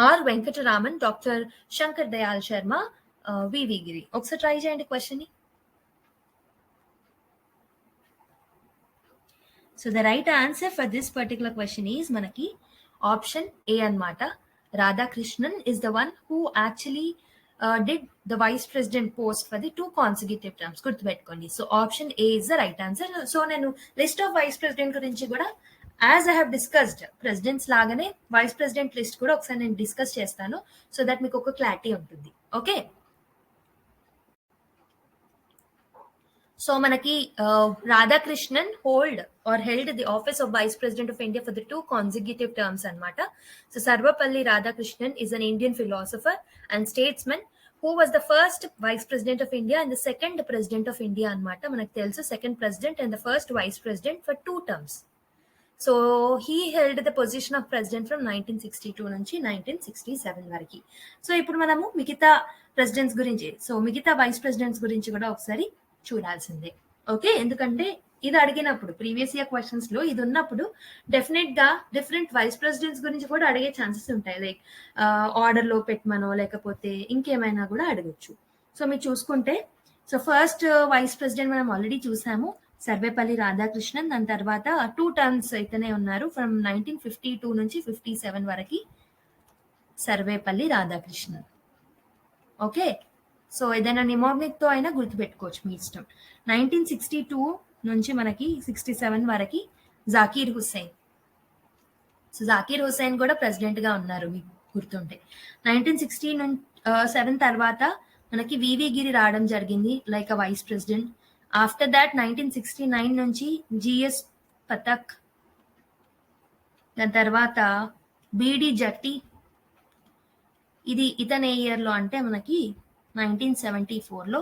Speaker 1: R Venkataraman, doctor Shankar Dayal Sharma, V V Giri. ఒకసారి ట్రై చేయండి క్వశ్చన్ ని. So the right answer for this particular question is మనకి ఆప్షన్ ఏ అన్నమాట. Radhakrishnan is the one who actually did the vice president post for the 2 consecutive terms. గుర్తుపెట్టుకోండి. So option A is the right answer. So నేను list of vice president గురించి కూడా as I have discussed presidents లాగానే vice president list కూడా ఒకసారి నేను discuss చేస్తాను, so that మీకు ఒక క్లారిటీ ఉంటుంది. ఓకే, సో మనకి Radhakrishnan held the office of Vice President of India for the 2 consecutive terms అన్నమాట. So Sarvepalli Radhakrishnan is an Indian philosopher and statesman who was the first Vice President of India and the second President of India అన్నమాట. మనకు తెలుసు second President and the first Vice President for 2 terms. So he held the position of president from 1962 నుంచి 1967 వరకు. So ఇప్పుడు మనము మిగతా presidents గురించి, so మిగతా వైస్ ప్రెసిడెంట్స్ గురించి కూడా ఒకసారి చూడాల్సిందే. ఓకే, ఎందుకంటే ఇది అడిగినప్పుడు ప్రీవియస్ ఇయర్ క్వశ్చన్స్ లో ఇది ఉన్నప్పుడు డెఫినెట్ గా డిఫరెంట్ వైస్ ప్రెసిడెంట్స్ గురించి కూడా అడిగే ఛాన్సెస్ ఉంటాయి. లైక్ ఆర్డర్ లో పెట్టమనో లేకపోతే ఇంకేమైనా కూడా అడగొచ్చు. సో మీరు చూసుకుంటే, సో ఫస్ట్ వైస్ ప్రెసిడెంట్ మనం ఆల్రెడీ చూసాము, సర్వేపల్లి రాధాకృష్ణన్. దాని తర్వాత 2 టర్మ్స్ అయితేనే ఉన్నారు, ఫ్రమ్ 1952 నుంచి 57 వరకు సర్వేపల్లి రాధాకృష్ణన్. ఓకే, సో ఏదైనా నిమోనిక్ తో అయినా గుర్తుపెట్టుకోవచ్చు, మీ ఇష్టం. 1962 నుంచి మనకి 67 వరకు జాకీర్ హుస్సేన్. సో జాకీర్ హుస్సేన్ కూడా ప్రెసిడెంట్ గా ఉన్నారు, మీకు గుర్తుంటే. 1967 తర్వాత మనకి వివి గిరి రావడం జరిగింది like a vice president. After that 1969 నుంచి జిఎస్ పథక్, దాని తర్వాత బిడి జట్టి. ఇది ఇతనే ఇయర్ లో అంటే మనకి 1974 లో.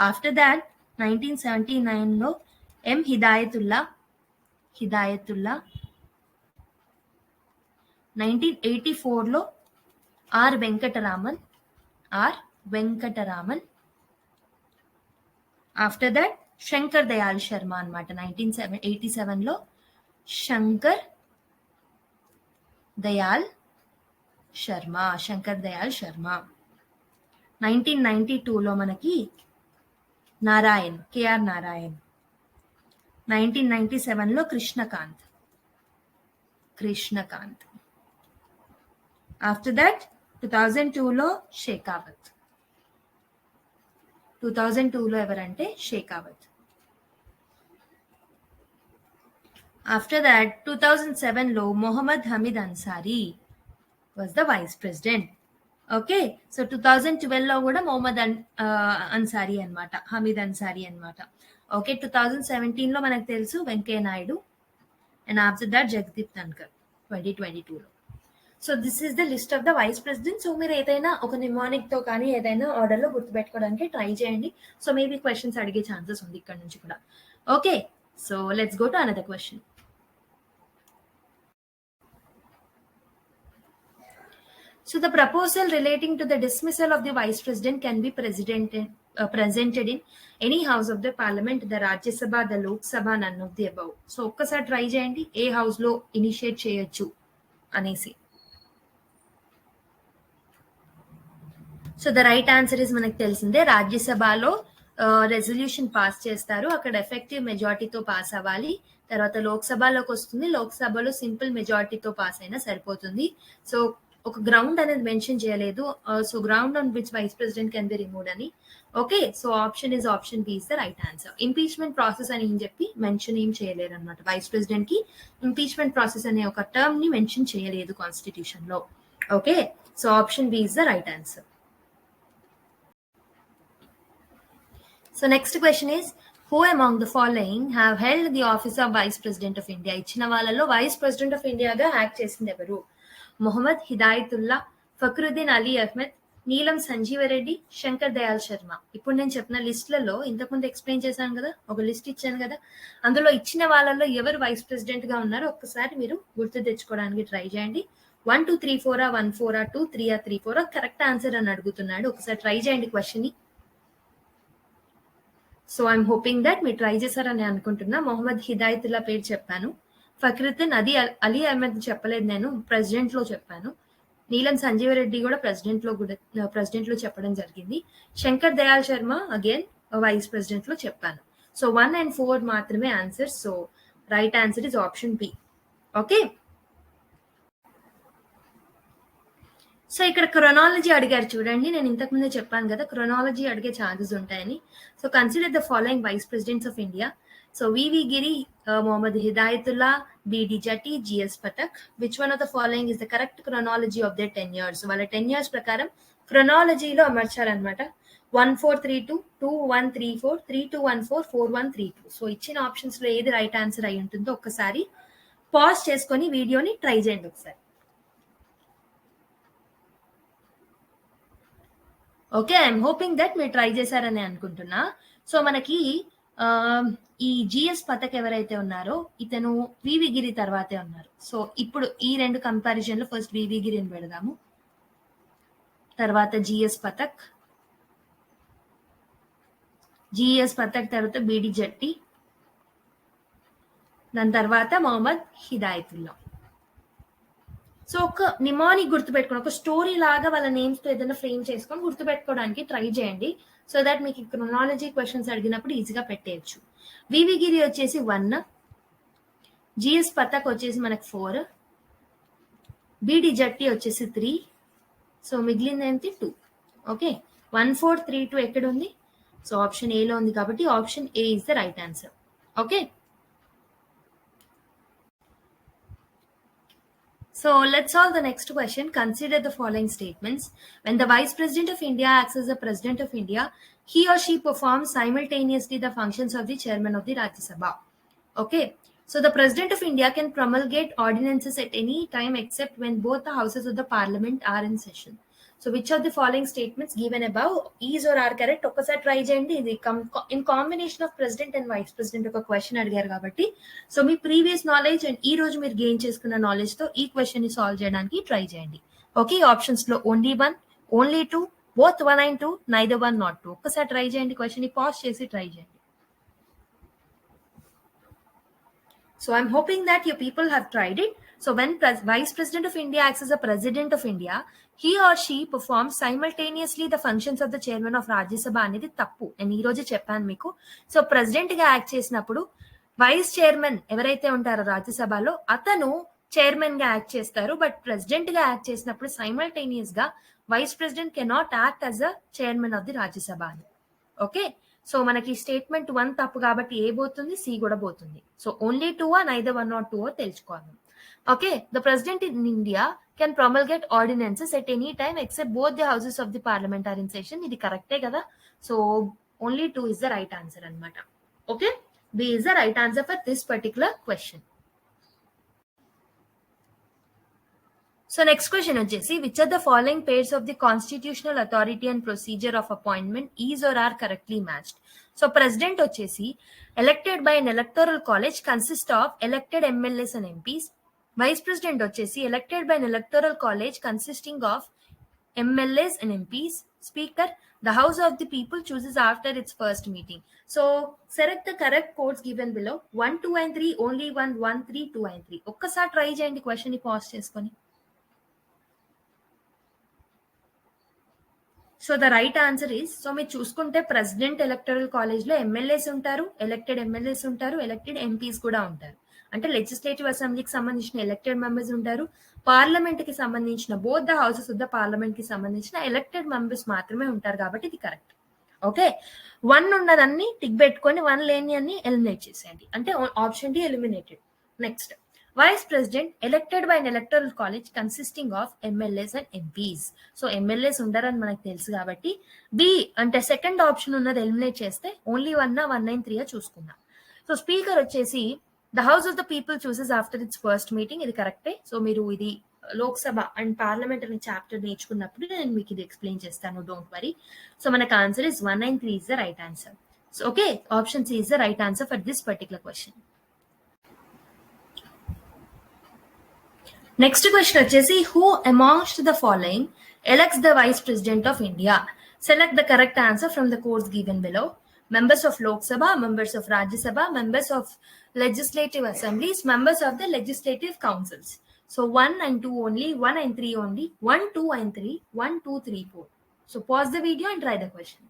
Speaker 1: ఆఫ్టర్ దాట్ 1979 లో ఎం హిదాయతుల్లా. 1984 లో ఆర్ వెంకటరామన్. ఆఫ్టర్ దట్ శంకర్ దయాల్ శర్మ అనమాట. 1987 లో శంకర్ దయాల్ శర్మ. 1992 లో మనకి కేఆర్ నారాయణ్. 1997 లో కృష్ణకాంత్. ఆఫ్టర్ దట్ 2002 లో షేకావత్. 2002 లో ఎవరంటే షేకావత్. ఆఫ్టర్ దాట్ 2007 లో Mohammad Hamid Ansari was the vice president. Okay, so 2012 లో కూడా మొహమ్మద్ అన్సారీ అనమాట, హమీద్ అన్సారీ అనమాట. ఓకే, 2017 లో మనకు తెలుసు Venkaiah Naidu. And after that Jagdeep Dhankhar 2022 లో. So this is the list of the vice president. So మీరు ఏదైనా ఒక నిమానిక్ తో కానీ ఏదైనా ఆర్డర్ లో గుర్తుపెట్టుకోవడానికి ట్రై చేయండి. సో మేబీ క్వశ్చన్స్ అడిగే ఛాన్సెస్ ఉంది ఇక్కడ నుంచి కూడా. Okay, so let's go to another question. So the proposal relating to the dismissal of the vice president can be presented in any house of the parliament, the Rajya Sabha, the Lok Sabha, none of the above. So ఒక్కసారి try చేయండి ఏ house లో initiate చేయొచ్చు అనేసి. So the right answer is మనకు తెలిసిందే, రాజ్యసభలో resolution pass చేస్తారు, అక్కడ ఎఫెక్టివ్ మెజారిటీతో పాస్ అవ్వాలి. తర్వాత లోక్సభలోకి వస్తుంది, లోక్సభలో సింపుల్ మెజారిటీతో పాస్ అయినా సరిపోతుంది. సో ఒక గ్రౌండ్ అనేది మెన్షన్ చేయలేదు, so ground on which vice president can be removed అని. Okay, so option B is the right answer. Impeachment process అని చెప్పి మెన్షన్ ఏం చేయలేరు అనమాట. వైస్ ప్రెసిడెంట్ కి ఇంపీచ్మెంట్ ప్రాసెస్ అనే ఒక టర్మ్ ని మెన్షన్ చేయలేదు కాన్స్టిట్యూషన్ లో. Okay, so option B is the right answer. So next question is, who among the following have held the office of Vice President of India? ఇచ్చిన వాళ్ళలో vice president of ఇండియాగా act చేసింది ఎవరు? మొహమ్మద్ హిదాయతుల్లా, ఫక్రుద్దీన్ అలీ అహ్మద్, నీలం సంజీవరెడ్డి, శంకర్ దయాల్ శర్మ. ఇప్పుడు నేను చెప్పిన లిస్టులలో ఇంతకుముందు ఎక్స్ప్లెయిన్ చేశాను కదా, ఒక లిస్ట్ ఇచ్చాను కదా, అందులో ఇచ్చిన వాళ్ళలో ఎవరు వైస్ ప్రెసిడెంట్ గా ఉన్నారో ఒక్కసారి మీరు గుర్తు తెచ్చుకోవడానికి ట్రై చేయండి. 1 2 3 4 1 4 2 3 3 4 కరెక్ట్ ఆన్సర్ అని అడుగుతున్నాడు. ఒకసారి ట్రై చేయండి క్వశ్చన్ ని. సో ఐఎమ్ హోపింగ్ దట్ మీరు ట్రై చేశారని అనుకుంటున్నా. మొహమ్మద్ హిదాయతుల్లా పేరు చెప్పాను, ఫక్రుద్దీన్ అలీ అహ్మద్ చెప్పలేదు, నేను ప్రెసిడెంట్ లో చెప్పాను. నీలం సంజీవరెడ్డి కూడా ప్రెసిడెంట్ లో చెప్పడం జరిగింది. Shankar Dayal Sharma again vice president లో చెప్పాను. సో 1 and 4 మాత్రమే answer. So right answer is option B. Okay, so ఇక్కడ క్రొనాలజీ అడిగారు చూడండి, నేను ఇంతకుముందే చెప్పాను కదా క్రొనాలజీ అడిగే ఛాన్సెస్ ఉంటాయని. So consider the following vice presidents of India. So V V Giri, Mohammad Hidayatullah, B D Jatti, G S Pathak. Which one of the following is the correct chronology of their 10 years? వాళ్ళ 10 years ప్రకారం క్రొనాలజీలో అమర్చారనమాట. 1432, 2134, 3214, 4132. సో ఇచ్చిన ఆప్షన్స్ లో ఏది రైట్ ఆన్సర్ అయి ఉంటుందో ఒక్కసారి పాజ్ చేసుకొని వీడియోని ట్రై చేయండి ఒకసారి. ఓకే, ఐఎమ్ హోపింగ్ దట్ మీరు ట్రై చేశారని అనుకుంటున్నా. సో మనకి ఈ జిఎస్ పథక్ ఎవరైతే ఉన్నారో ఇతను వివి గిరి తర్వాతే ఉన్నారు. సో ఇప్పుడు ఈ రెండు కంపారిజన్ లో ఫస్ట్ వివి గిరిని పెడదాము, తర్వాత జిఎస్ పథక్, జిఎస్ పథక్ తర్వాత బిడి జట్టి, దాని తర్వాత మొహమ్మద్ హిదాయతుల్లా. సో ఒక నిమాని గుర్తుపెట్టుకోండి, ఒక స్టోరీ లాగా వాళ్ళ నేమ్స్ తో ఏదైనా ఫ్రేమ్ చేసుకొని గుర్తుపెట్టుకోవడానికి ట్రై చేయండి. సో దట్ మీకు క్రొనాలజీ క్వశ్చన్స్ అడిగినప్పుడు ఈజీగా పెట్టేయచ్చు. వివి గిరి వచ్చేసి 1, జిఎస్ పథక్ వచ్చేసి మనకు 4, బిడి జట్టి వచ్చేసి 3, సో మిగిలింది ఏంటి 2. ఓకే, 1 4 3 2 ఎక్కడ ఉంది? సో ఆప్షన్ ఏలో ఉంది కాబట్టి option A is the right answer. Okay, so let's solve the next question. Consider the following statements. When the Vice President of India acts as the President of India, he or she performs simultaneously the functions of the Chairman of the Rajya Sabha. Okay, so the President of India can promulgate ordinances at any time except when both the houses of the Parliament are in session. So which of the following statements given above is or are correct? ఒక్కసారి try చేయండి. ఇది in combination of president and vice president ఒక question అడిగారు కాబట్టి, so మీ previous knowledge and ఈ రోజు మీరు గెయిన్ చేసుకున్న నాలెడ్జ్ తో ఈ క్వశ్చన్ ని సాల్వ్ చేయడానికి ట్రై చేయండి. ఓకే, ఆప్షన్స్ లో only 1, only 2, both 1 and 2, neither 1 not 2. ఒక్కసారి ట్రై చేయండి, క్వశ్చన్ ని పాజ్ చేసి ట్రై చేయండి. So I'm hoping that your people have tried it. So when Vice President of India acts as a President of India, he or she performs simultaneously the functions of the Chairman of Rajya Sabha అనేది తప్పు. నేను ఈ రోజు చెప్పాను మీకు. So president గా act చేసినప్పుడు vice chairman ఎవరైతే ఉంటారో రాజ్యసభలో అతను చైర్మన్ గా యాక్ట్ చేస్తారు. బట్ ప్రెసిడెంట్ గా యాక్ట్ చేసినప్పుడు సైమల్టేనియస్ గా vice president cannot act as a chairman of the Rajya Sabha అని. ఓకే, సో మనకి స్టేట్మెంట్ 1 తప్పు కాబట్టి ఏ పోతుంది, సి కూడా పోతుంది. సో ఓన్లీ 2 నైదర్ 1 నాట్ 2 తెలుసుకోవాలి. Okay, the president in India can promulgate ordinances at any time except both the houses of the parliament are in session. ఇది కరెక్టే కదా. So only 2 is the right answer అనమాట. Okay, B is the right answer for this particular question. So next question వచ్చేసి which are the following pairs of the constitutional authority and procedure of appointment is or are correctly matched? So president వచ్చేసి elected by an electoral college consist of elected MLAs and MPs. Vice president వచ్చేసి elected by an electoral college consisting of MLAs and MPs. Speaker, the House of the People chooses after its first meeting. So select the correct codes given below. 1, 2 and 3, only 1, 1, 3, 2 and 3. ఒక్కసారి try చేయండి, question ని pause చేసుకొని. So the right answer is, so మీరు చూసుకుంటే president electoral college లో MLAs ఉంటారు, elected MLAs ఉంటారు, elected MPs కూడా ఉంటారు. అంటే లెజిస్లేటివ్ అసెంబ్లీకి సంబంధించిన ఎలక్టెడ్ మెంబర్స్ ఉంటారు, పార్లమెంట్ కి సంబంధించిన both the houses of the parliament కి సంబంధించిన ఎలక్టెడ్ మెంబర్స్ మాత్రమే ఉంటారు కాబట్టి ఇది కరెక్ట్. ఓకే, 1 ఉన్నదన్ని టిక్ పెట్టుకొని 1 లేని అన్ని ఎలిమినేట్ చేసేయండి, అంటే option D eliminated. Next, Vice President elected by an electoral college consisting of MLAs and MPs. So MLAs ఉండరని మనకు తెలుసు కాబట్టి బి అంటే సెకండ్ ఆప్షన్ ఉన్నది ఎలిమినేట్ చేస్తే ఓన్లీ 1 1 9 3 చూసుకుందాం. సో స్పీకర్ వచ్చేసి the house of the people chooses after its first meeting. ఇది కరెక్టే. సో మీరు ఇది లోక్సభ అండ్ పార్లమెంట్ అనే చాప్టర్ నేర్చుకున్నప్పుడు నేను మీకు ఇది ఎక్స్ప్లెయిన్ చేస్తాను, డోంట్ వరీ. సో మనకు answer is 1 9 3 is the right answer. So okay, option C is the right answer for this particular question. Next question వచ్చేసి who amongst the following elects the Vice President of India? Select the correct answer from the codes given below. Members of Lok Sabha, members of Rajya Sabha, members of legislative assemblies, members of the legislative councils. So 1 and 2 only, 1 and 3 only, 1 2 and 3, 1 2 3 4. So pause the video and try the question.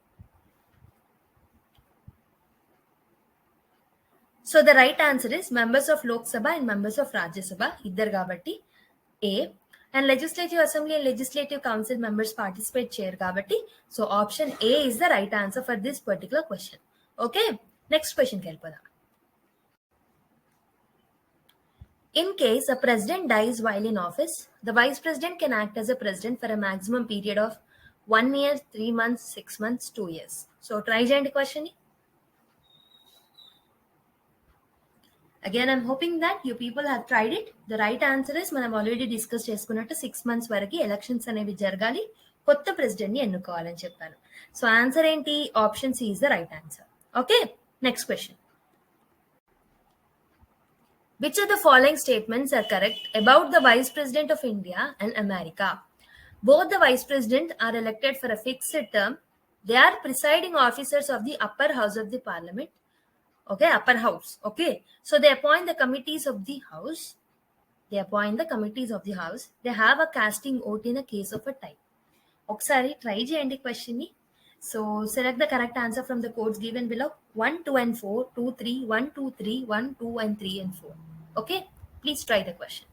Speaker 1: So the right answer is members of Lok Sabha and members of Rajya Sabha. ఇద్దరు కాబట్టి A. And legislative assembly and legislative council members participate చేయరు కాబట్టి so option A is the right answer for this particular question. Okay, next క్వశ్చన్కి వెళ్ళిపోదాం. In case a president dies while in office, the vice president can act as a president for a maximum period of 1 year, 3 months, 6 months, 2 years. So try చేయండి question. Again, I'm hoping that you people have tried it. The right answer is మనం already discuss చేసుకున్నట్టు 6 months వరకు elections అనేవి జరగాలి, కొత్త president ని ఎన్నుకోవాలని చెప్పాను. సో ఆన్సర్ ఏంటి? Option C is the right answer. Okay, next question. Which of the following statements are correct about the Vice President of India and America? Both the Vice President are elected for a fixed term. They are presiding officers of the upper house of the Parliament. Okay, upper house. Okay, so they appoint the committees of the house. They appoint the committees of the house. They have a casting vote in a case of a tie. ఒకసారి try చేయండి question ని. So select the correct answer from the codes given below 1, 2 and 4, 2, 3, 1, 2, 3, 1, 2 and 3 and 4. Okay, please try the question.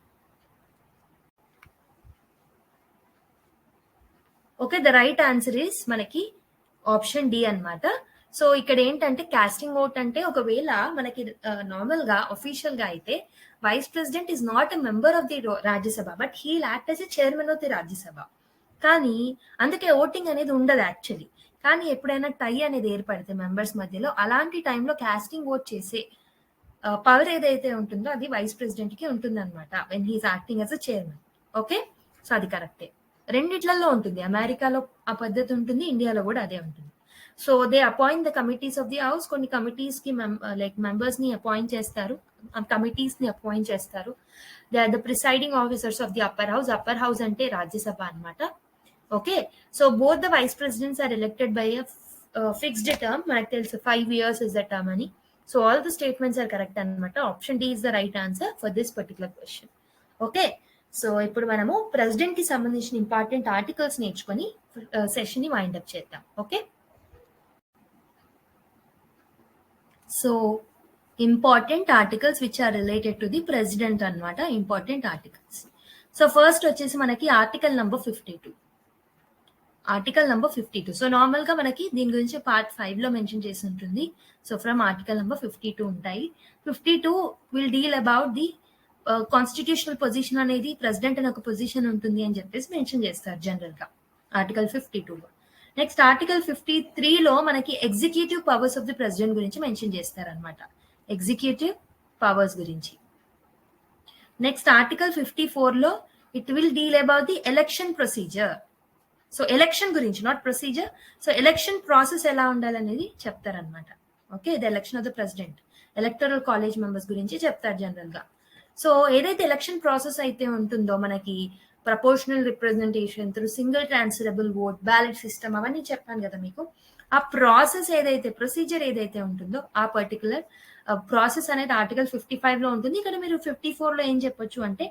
Speaker 1: Okay, the right answer is మనకి option D అన్నమాట. So ఇక్కడ ఏంటంటే casting vote అంటే ఒకవేళ మనకి నార్మల్ గా అఫీషియల్ గా అయితే vice president is not a member of the Rajya Sabha, but he act as a chairman of the Rajya Sabha. కానీ అందుకే ఓటింగ్ అనేది ఉండదు యాక్చువల్లీ. కానీ ఎప్పుడైనా టై అనేది ఏర్పడితే మెంబర్స్ మధ్యలో, అలాంటి టైంలో కాస్టింగ్ ఓట్ చేసే పవర్ ఏదైతే ఉంటుందో అది వైస్ ప్రెసిడెంట్ కి ఉంటుంది అనమాట, when he's acting as a chairman. Okay, so అది కరెక్టే. రెండిట్లలో ఉంటుంది, అమెరికాలో ఆ పద్ధతి ఉంటుంది, ఇండియాలో కూడా అదే ఉంటుంది. So they appoint the committees of the house. కొన్ని కమిటీస్ కి లైక్ మెంబర్స్ ని అపాయింట్ చేస్తారు, కమిటీస్ ని అపాయింట్ చేస్తారు. They are the presiding officers of the upper house. Upper house అంటే రాజ్యసభ అనమాట. Okay, so both the vice presidents are elected by fixed term. మనకు తెలుసు 5 years ఇస్ ద టర్మ్ అని. So all the statements are correct అనమాట. Option D is the right answer for this particular question. Okay, so ఇప్పుడు మనము president కి సంబంధించిన important articles నేర్చుకొని session ని వైండ్ అప్ చేద్దాం. ఓకే, so important articles which are related to the president అనమాట. Important articles. సో ఫస్ట్ వచ్చేసి మనకి article number 52. Article number 52. So normal గా మనకి దీని గురించి పార్ట్ 5 లో మెన్షన్ చేసి ఉంటుంది. సో ఫ్రమ్ ఆర్టికల్ నంబర్ 52 ఉంటాయి. 52 will deal about the constitutional position అనేది ప్రెసిడెంట్ అనే ఒక పొజిషన్ ఉంటుంది అని చెప్పేసి మెన్షన్ చేస్తారు జనరల్ గా ఆర్టికల్ 52 లో. నెక్స్ట్ ఆర్టికల్ 53 లో మనకి executive powers of the president గురించి మెన్షన్ చేస్తారు అనమాట, ఎగ్జిక్యూటివ్ పవర్స్ గురించి. నెక్స్ట్ ఆర్టికల్ 54 లో it will deal about the election procedure. So election గురించి, not procedure. So election process ఎలా ఉండాలనేది చెప్తారనమాట. Okay, the election of the president, electoral college members గురించి చెప్తారు జనరల్ గా. సో ఏదైతే ఎలక్షన్ ప్రాసెస్ అయితే ఉంటుందో మనకి proportional representation through single transferable vote, ballot system, అవన్నీ చెప్పాను కదా మీకు. ఆ ప్రాసెస్ ఏదైతే, ప్రొసీజర్ ఏదైతే ఉంటుందో ఆ పర్టికులర్ ప్రాసెస్ అనేది ఆర్టికల్ 55 లో ఉంటుంది. ఇక్కడ మీరు 54 లో ఏం చెప్పొచ్చు అంటే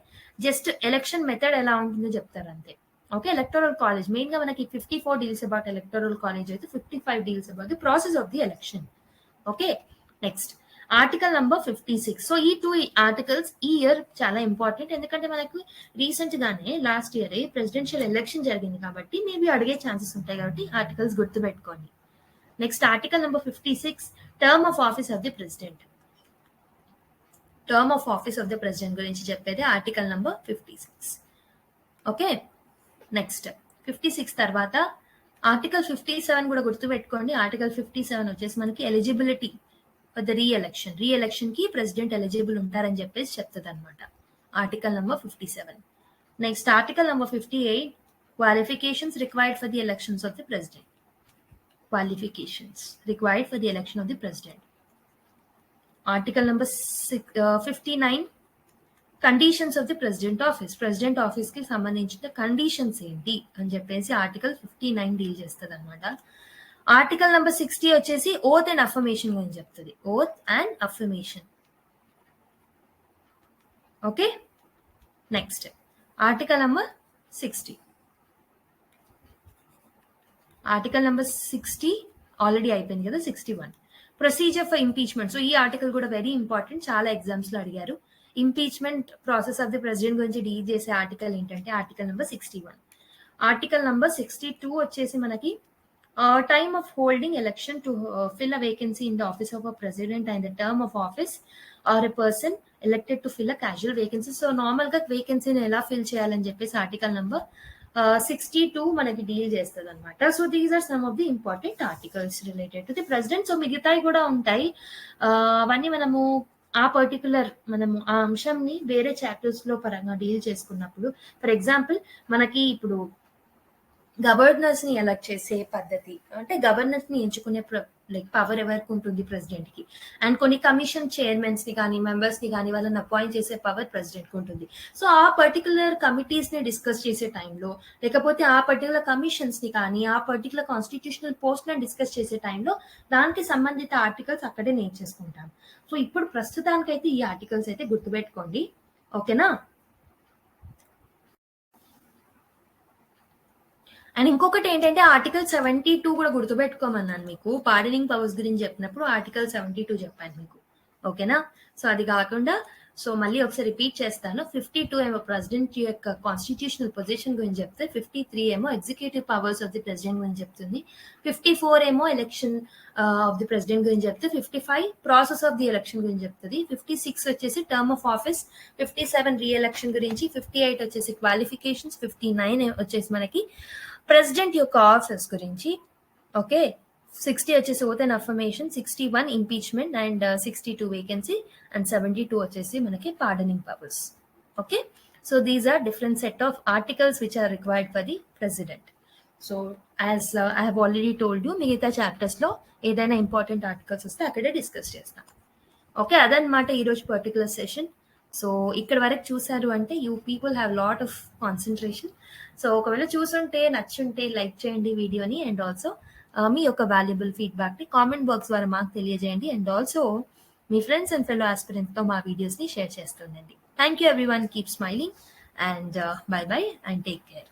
Speaker 1: జస్ట్ ఎలక్షన్ మెథడ్ ఎలా ఉంటుందో చెప్తారు అంతే. ఓకే, ఎలక్టోరల్ కాలేజ్ మెయిన్ గా మనకి 54 డీల్స్ అబౌట్ ఎలక్టోరల్ కాలేజ్ అయితే 55 deals about the process of the election. Okay, next article number 56. So ఈ 2 ఆర్టికల్స్ ఈ ఇయర్ చాలా ఇంపార్టెంట్, ఎందుకంటే మనకు రీసెంట్ గానే లాస్ట్ ఇయర్ ప్రెసిడెన్షియల్ ఎలక్షన్ జరిగింది కాబట్టి మేబీ అడిగే ఛాన్సెస్ ఉంటాయి కాబట్టి ఆర్టికల్స్ గుర్తుపెట్టుకోండి. Next article number 56, term of office of the president. Term of office of the president గురించి చెప్పేది ఆర్టికల్ నంబర్ 56. ఓకే, నెక్స్ట్ 56 తర్వాత ఆర్టికల్ 57 కూడా గుర్తుపెట్టుకోండి. ఆర్టికల్ 57 వచ్చేసి మనకి ఎలిజిబిలిటీ ఫర్ ద రీఎలక్షన్ కి ప్రెసిడెంట్ ఎలిజిబుల్ ఉంటారని చెప్పేసి చెప్తుంది అనమాట, article number 57. Next article number 58, qualifications required for the elections of the president. Qualifications required for the election of the president. Article number 59, conditions of the president office. President office కి సంబంధించిన conditions ఏంటి అని చెప్పేసి article 59 deal చేస్తుంది అనమాట. Article number 60 వచ్చేసి oath and affirmation గురించి చెప్తుంది, oath and affirmation. Okay, next article number 60. Article number 60 already అయిపోయింది కదా. 61, ప్రొసీజర్ ఫర్ ఇంపీచ్మెంట్. సో ఈ ఆర్టికల్ కూడా వెరీ ఇంపార్టెంట్, చాలా ఎగ్జామ్స్ లో అడిగారు. Impeachment process of the president గురించి డీల్ చేసే ఆర్టికల్ ఏంటంటే ఆర్టికల్ నెంబర్ 61. ఆర్టికల్ నెంబర్ 62 వచ్చేసి మనకి time of holding election to fill a vacancy in the office of a president and the term of office or a person elected to fill a casual vacancy. So normal గా వేకెన్సీని ఎలా fill చేయాలని చెప్పేసి article number 62 మనకి deal చేస్తుంది అనమాట. So these are some of the important articles related to the president. So మిగతాయి కూడా ఉంటాయి, అవన్నీ మనము ఆ పర్టికులర్ మనము ఆ అంశంని వేరే చాప్టర్స్ లో పరంగా డీల్ చేసుకున్నప్పుడు, ఫర్ ఎగ్జాంపుల్ మనకి ఇప్పుడు గవర్నర్స్ ని ఎలక్ట్ చేసే పద్ధతి, అంటే గవర్నర్స్ ని ఎంచుకునే లైక్ పవర్ ఎవరికి ఉంటుంది, ప్రెసిడెంట్ కి. అండ్ కొన్ని కమిషన్ చైర్మన్స్ ని కానీ మెంబర్స్ ని కానీ వాళ్ళని అపాయింట్ చేసే పవర్ ప్రెసిడెంట్ కి ఉంటుంది. సో ఆ పర్టికులర్ కమిటీస్ ని డిస్కస్ చేసే టైంలో, లేకపోతే ఆ పర్టికులర్ కమిషన్స్ ని కానీ ఆ పర్టికులర్ కాన్స్టిట్యూషనల్ పోస్ట్ ని డిస్కస్ చేసే టైంలో దానికి సంబంధిత ఆర్టికల్స్ అక్కడే నేర్చేసుకుంటాం. సో ఇప్పుడు ప్రస్తుతానికైతే ఈ ఆర్టికల్స్ అయితే గుర్తుపెట్టుకోండి, ఓకేనా. అండ్ ఇంకొకటి ఏంటంటే ఆర్టికల్ 72 కూడా గుర్తుపెట్టుకోమన్నాను మీకు. పార్డనింగ్ పవర్స్ గురించి చెప్పినప్పుడు ఆర్టికల్ 72 చెప్పాను మీకు, ఓకేనా. సో అది కాకుండా సో మళ్ళీ ఒకసారి రిపీట్ చేస్తాను. 52 ఏమో ప్రెసిడెంట్ యొక్క కాన్స్టిట్యూషనల్ పొజిషన్ గురించి చెప్తే, 53 ఏమో executive powers of the president గురించి చెప్తుంది, 54 ఏమో ఎలక్షన్ ఆఫ్ ది ప్రెసిడెంట్ గురించి చెప్తే, 55 ప్రాసెస్ ఆఫ్ ది ఎలక్షన్ గురించి చెప్తుంది, 56 వచ్చేసి టర్మ్ ఆఫ్ ఆఫీస్, 57 రీఎలక్షన్ గురించి, 58 వచ్చేసి క్వాలిఫికేషన్స్, 59 వచ్చేసి మనకి ప్రెసిడెంట్ యొక్క ఆఫీస్ గురించి, ఓకే. 60 వచ్చేసి oath and affirmation, 61 impeachment and 62 vacancy and 72 వచ్చేసి మనకి pardoning powers, okay. So these are different set of articles which are required for the president. So as I have already told you, మిగతా chapters లో ఏదైనా important articles వస్తే అక్కడే discuss చేస్తాం, okay. అదనమాట ఈరోజు పర్టికులర్ సెషన్. సో ఇక్కడ వరకు చూసారు అంటే you people have lot of concentration. So ఒకవేళ చూసుంటే నచ్చుంటే లైక్ చేయండి వీడియోని, అండ్ ఆల్సో మీ యొక్క వాల్యుబుల్ ఫీడ్బ్యాక్ ని కామెంట్ బాక్స్ ద్వారా మాకు తెలియజేయండి, అండ్ ఆల్సో మీ ఫ్రెండ్స్ అండ్ ఫెలో ఆస్పిరెంట్స్ తో మా వీడియోస్ ని షేర్ చేస్తుండండి. Thank you everyone, keep smiling and bye bye and take care.